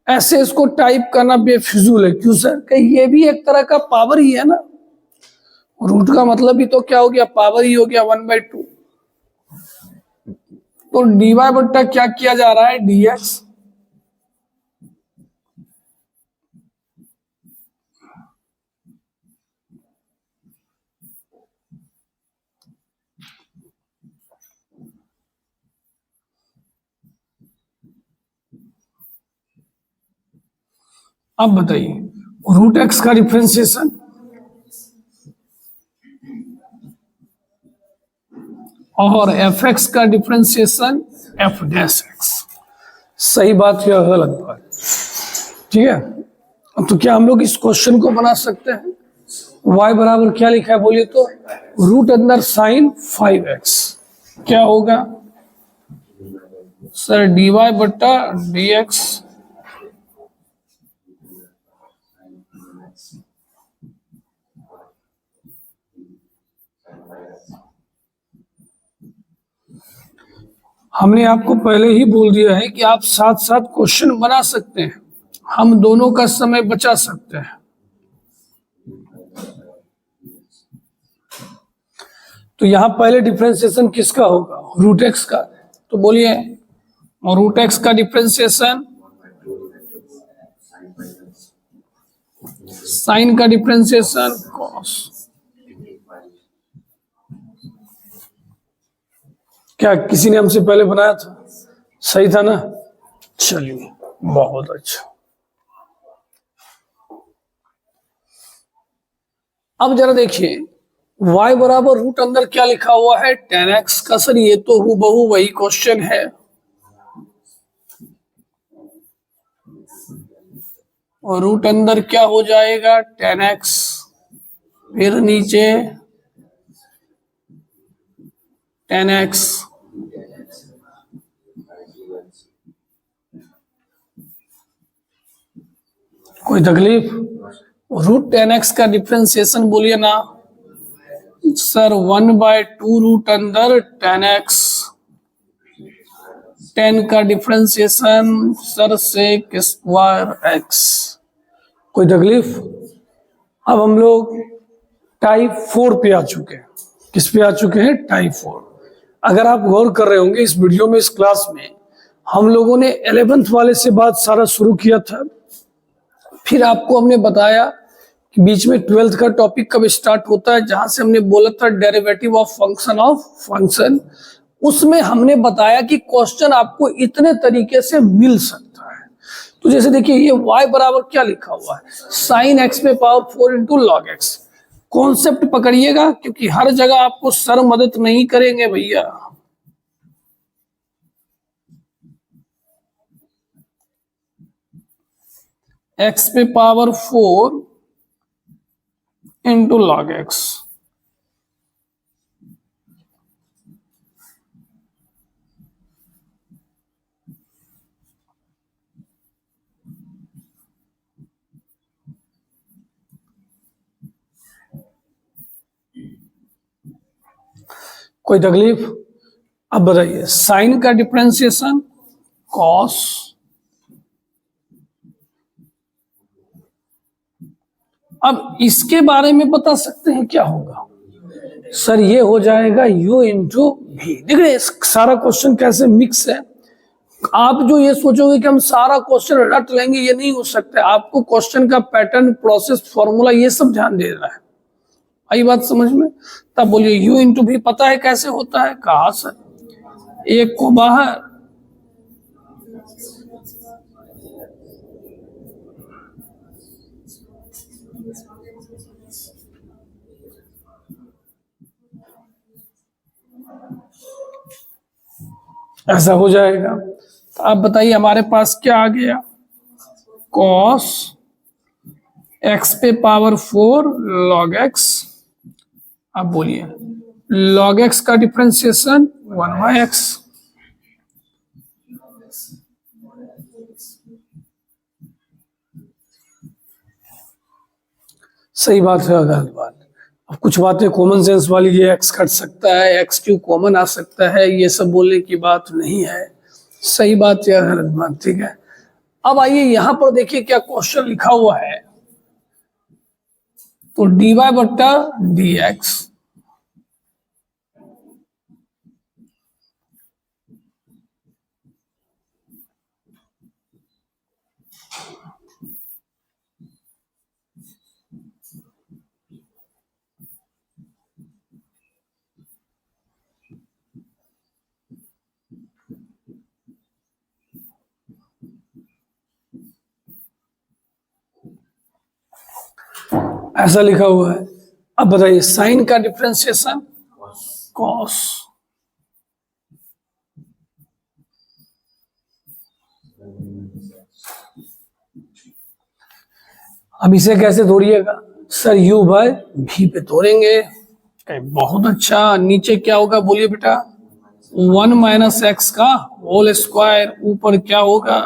ऐसे इसको टाइप करना बेफिजूल है। क्यों सर? कहीं ये भी एक तरह का पावर ही है ना, रूट का मतलब भी तो क्या हो गया, पावर ही हो गया 1/2। तो डीवाई बट्टा क्या किया जा रहा है, dx। अब बताइए रूट एक्स का डिफरेंशिएशन और एफ एक्स का डिफरेंशिएशन एफ डैश एक्स। सही बात या गलत बात? ठीक है। तो क्या हम लोग इस क्वेश्चन को बना सकते हैं? y बराबर क्या लिखा है बोलिए तो, रूट अंदर साइन 5x। क्या होगा सर? dy बट्टा dx हमने आपको पहले ही बोल दिया है कि आप साथ साथ क्वेश्चन बना सकते हैं, हम दोनों का समय बचा सकते हैं। तो यहां पहले डिफरेंशिएशन किसका होगा? रूट एक्स का। तो बोलिए रूट एक्स का डिफरेंशिएशन साइन का डिफरेंशिएशन कॉस। क्या किसी ने हमसे पहले बनाया था? सही था ना? चलिए बहुत अच्छा। अब जरा देखिए y बराबर रूट अंदर क्या लिखा हुआ है, tan x का। सर ये तो हूबहू वही क्वेश्चन है, और रूट अंदर क्या हो जाएगा tan x, फिर नीचे tan x। कोई तकलीफ? रूट tan x का डिफरेंशिएशन बोलिए ना सर 1/2 रूट अंदर tan x। 10 का differentiation sir sec square x। कोई तकलीफ? अब हम लोग टाइप 4 पे आ चुके हैं। किस पे आ चुके हैं? टाइप 4। अगर आप गौर कर रहे होंगे इस वीडियो में, इस क्लास में हम लोगों ने 11th वाले से बात सारा शुरू किया था, फिर आपको हमने बताया कि बीच में 12th का टॉपिक कब स्टार्ट होता है, जहां से हमने बोला था डेरिवेटिव ऑफ फंक्शन। उसमें हमने बताया कि क्वेश्चन आपको इतने तरीके से मिल सकता है। तो जैसे देखिए ये y बराबर क्या लिखा हुआ है, साइन x पे power 4 into log X. Concept पकड़िएगा क्योंकि हर जगह आपको सर मदद नहीं करेंगे भैया। x पे पावर 4 इंटू लॉग एक्स। कोई तकलीफ? अब बताइए साइन का डिफरेंशिएशन कॉस। अब इसके बारे में बता सकते हैं क्या होगा? सर ये हो जाएगा u इंटू भी। देख रहे सारा क्वेश्चन कैसे मिक्स है। आप जो ये सोचोगे कि हम सारा क्वेश्चन रट लेंगे, ये नहीं हो सकता। आपको क्वेश्चन का पैटर्न, प्रोसेस, फॉर्मूला ये सब ध्यान देना है। आई बात समझ में? तब बोलिए u इंटू भी पता है कैसे होता है? कहा सर, एक को बाहर ऐसा हो जाएगा। तो आप बताइए हमारे पास क्या आ गया, cos x पे पावर 4 log x। आप बोलिए log x का डिफरेंशिएशन 1/x। सही बात है, गलत बात। अब कुछ बातें कॉमन सेंस वाली, ये x कट सकता है, x क्यों कॉमन आ सकता है, ये सब बोलने की बात नहीं है। सही बात या गलत बात, ठीक है। अब आइए यहां पर देखिए क्या क्वेश्चन लिखा हुआ है। तो dy बट्टा dx, ऐसा लिखा हुआ है। अब बताइए साइन का डिफरेंशिएशन cos। अब इसे कैसे तोड़िएगा सर, u बाय v पे तोड़ेंगे। बहुत अच्छा। नीचे क्या होगा बोलिए बेटा, 1 माइनस एक्स का होल स्क्वायर, ऊपर क्या होगा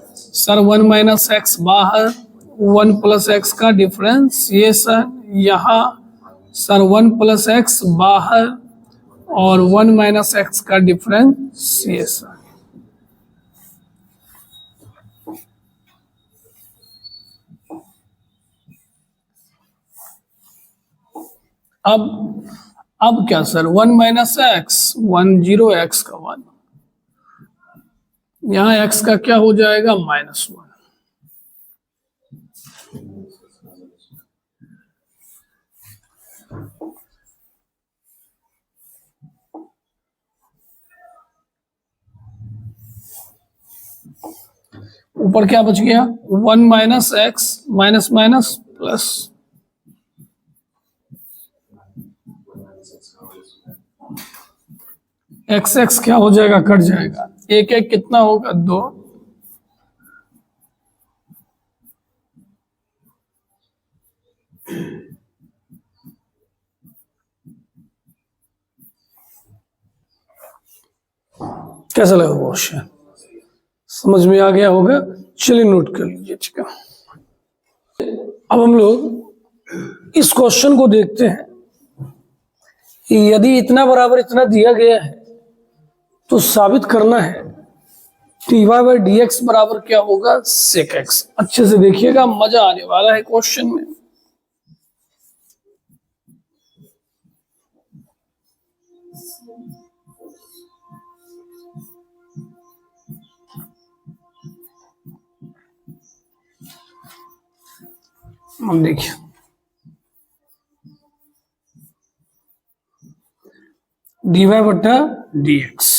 सर 1 माइनस एक्स बाहर, 1 प्लस एक्स का डिफरेंशिएशन यहाँ सर 1 प्लस एक्स बाहर और 1 माइनस एक्स का डिफरेंशिएशन। अब क्या सर 1 माइनस एक्स 1 0 एक्स का 1, यहाँ एक्स का क्या हो जाएगा -1। ऊपर क्या बच गया 1 minus x minus minus plus, x x क्या हो जाएगा कट जाएगा, एक एक कितना होगा 2। कैसा लगा क्वेश्चन, समझ में आ गया होगा। चलिए नोट कर लीजिए, ठीक है। अब हम लोग इस क्वेश्चन को देखते हैं। यदि इतना बराबर इतना दिया गया है तो साबित करना है dy बाई डी एक्स बराबर क्या होगा सेक एक्स। अच्छे से देखिएगा, मजा आने वाला है क्वेश्चन में। अब देखिए dy बट्टा डी एक्स,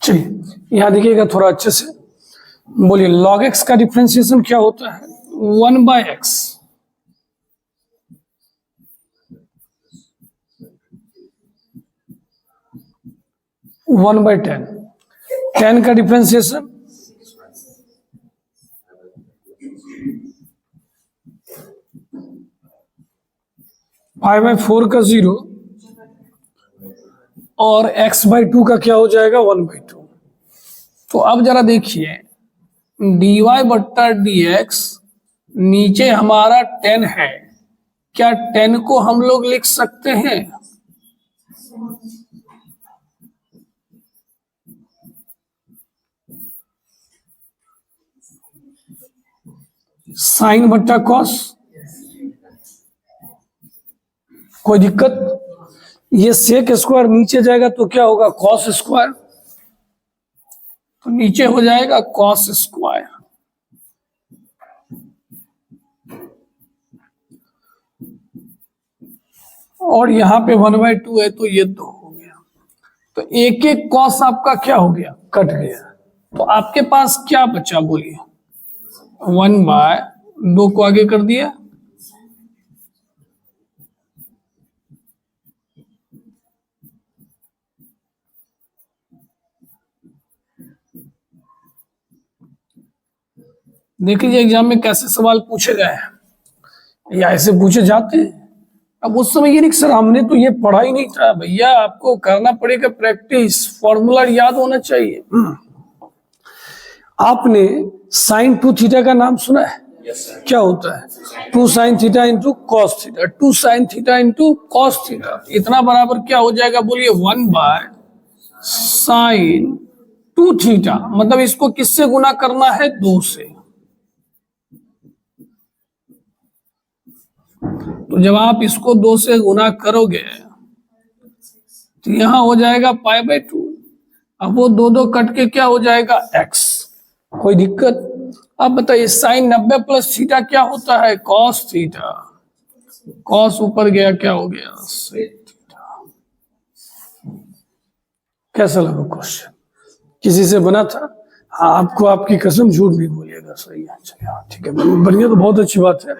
चलिए यहां देखिएगा थोड़ा अच्छे से, बोलिए log x का डिफरेंशिएशन क्या होता है 1 बाय एक्स, 1 बाई 10, 10 का डिफरेंशिएशन 5 बाई 4 का 0 और x बाई 2 का क्या हो जाएगा 1 बाई 2। तो अब जरा देखिए dy बट्टा dx, नीचे हमारा 10 है, क्या 10 को हम लोग लिख सकते हैं साइन बट्टा कॉस, कोई दिक्कत? ये सेक स्क्वायर नीचे जाएगा तो क्या होगा? कॉस स्क्वायर, तो नीचे हो जाएगा कॉस स्क्वायर। और यहां पे 1/2 है तो ये 2 हो गया, तो एक एक कॉस आपका क्या हो गया? कट गया। तो आपके पास क्या बचा बोलिए? 1/2 को आगे कर दिया, देख लीजिए एग्जाम में कैसे सवाल पूछे गए हैं या ऐसे पूछे जाते हैं। अब उस समय ये नहीं सर हमने तो ये पढ़ा ही नहीं था, भैया आपको करना पड़ेगा प्रैक्टिस, फॉर्मूला याद होना चाहिए। आपने साइन 2 थीटा का नाम सुना है? क्या होता है? 2 sine theta into cos theta, 2 sine theta into cos theta, इतना बराबर क्या हो जाएगा बोलिए? 1/sin 2 theta. मतलब इसको किससे गुना करना है? 2 से। तो जब आप इसको 2 से गुना करोगे तो यहां हो जाएगा π/2। अब वो 2 कट के क्या हो जाएगा? x। कोई दिक्कत? अब बताइए साइन 90 प्लस थीटा क्या होता है? Cos theta. कॉस ऊपर गया क्या हो गया? Sec theta. कैसा लगा क्वेश्चन? किसी से बना था? हाँ, आपको आपकी कसम झूठ नहीं बोलिएगा। सही है, चलिए ठीक है, बढ़िया, तो बहुत अच्छी बात है।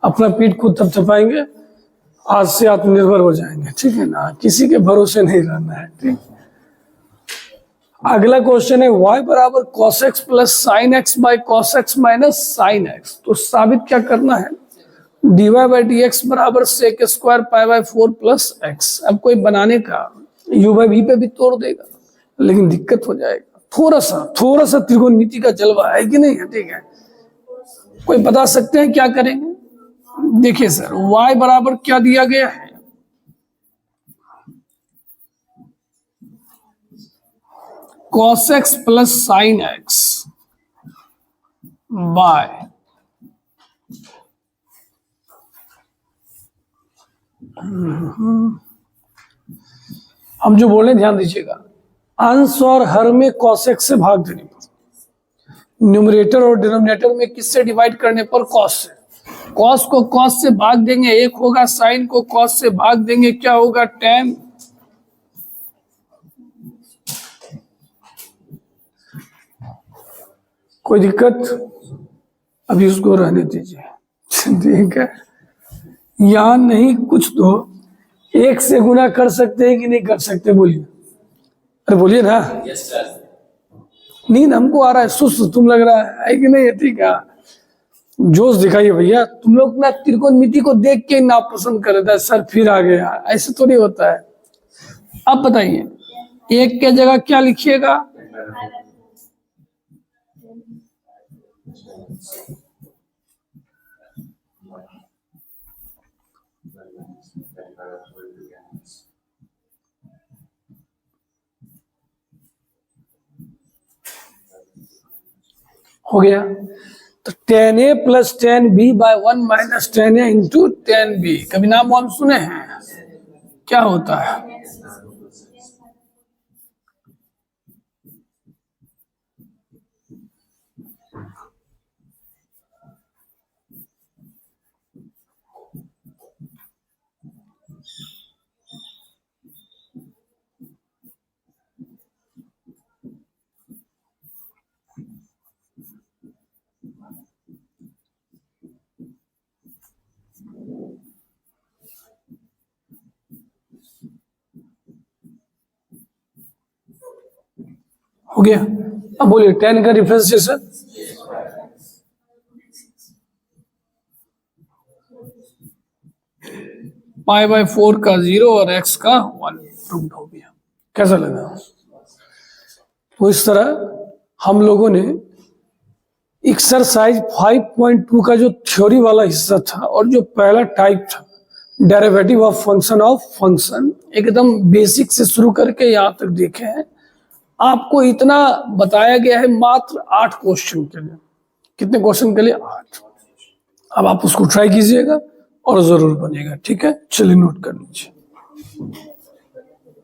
अपना पीठ खुद थपथपाएंगे, आज से आत्मनिर्भर हो जाएंगे, ठीक है ना? किसी के भरोसे नहीं रहना है, ठीक। अगला क्वेश्चन है y बराबर cos x plus sine x by cos x minus sine x. तो साबित क्या करना है? dy बाई डी एक्स बराबर सेक स्क्वायर π/4 प्लस एक्स। अब कोई बनाने का u बाई v पे भी तोड़ देगा, लेकिन दिक्कत हो जाएगा। थोड़ा सा त्रिकोणमिति का जलवा है कि नहीं है? ठीक है, कोई बता सकते हैं क्या करेंगे? देखिए सर y बराबर क्या दिया गया है? cos x plus sine x by हम जो बोले ध्यान दीजिएगा, अंश और हर में cos x से भाग देने पर, न्यूमरेटर और डिनोमिनेटर में किससे डिवाइड करने पर? cos से। cos को cos से भाग देंगे, एक होगा, साइन को cos से भाग देंगे, क्या होगा? tan। कोई दिक्कत? अभी उसको रहने दीजिए, ठीक है। यहां नहीं कुछ तो एक से गुना कर सकते हैं कि नहीं कर सकते? बोलिए, अरे बोलिए ना। नींद हमको आ रहा है, सुस्त तुम लग रहा है कि नहीं? ठीक है, जोश दिखाइए भैया। तुम लोग ना त्रिकोणमिति को देख के ना पसंद कर रहे थे, सर फिर आ गया, ऐसे तो नहीं होता है। अब बताइए एक के जगह क्या लिखिएगा? हो गया, तो tan a plus tan b by 1 minus tan a into tan b। कभी नाम वाम सुने हैं? क्या होता है? हो गया। अब बोलिए tan का डिफरेंशिएशन। π/4 का 0 और x का 1 प्रूव्ड हो गया। कैसा लगा? तो इस तरह हम लोगों ने एक्सरसाइज 5.2 का जो थ्योरी वाला हिस्सा था और जो पहला टाइप था डेरिवेटिव ऑफ फंक्शन एकदम बेसिक से शुरू करके यहां तक देखे हैं। आपको इतना बताया गया है मात्र 8 क्वेश्चन के लिए। कितने क्वेश्चन के लिए? 8। अब आप उसको ट्राई कीजिएगा और जरूर बनेगा। ठीक है, चलिए नोट कर लीजिए।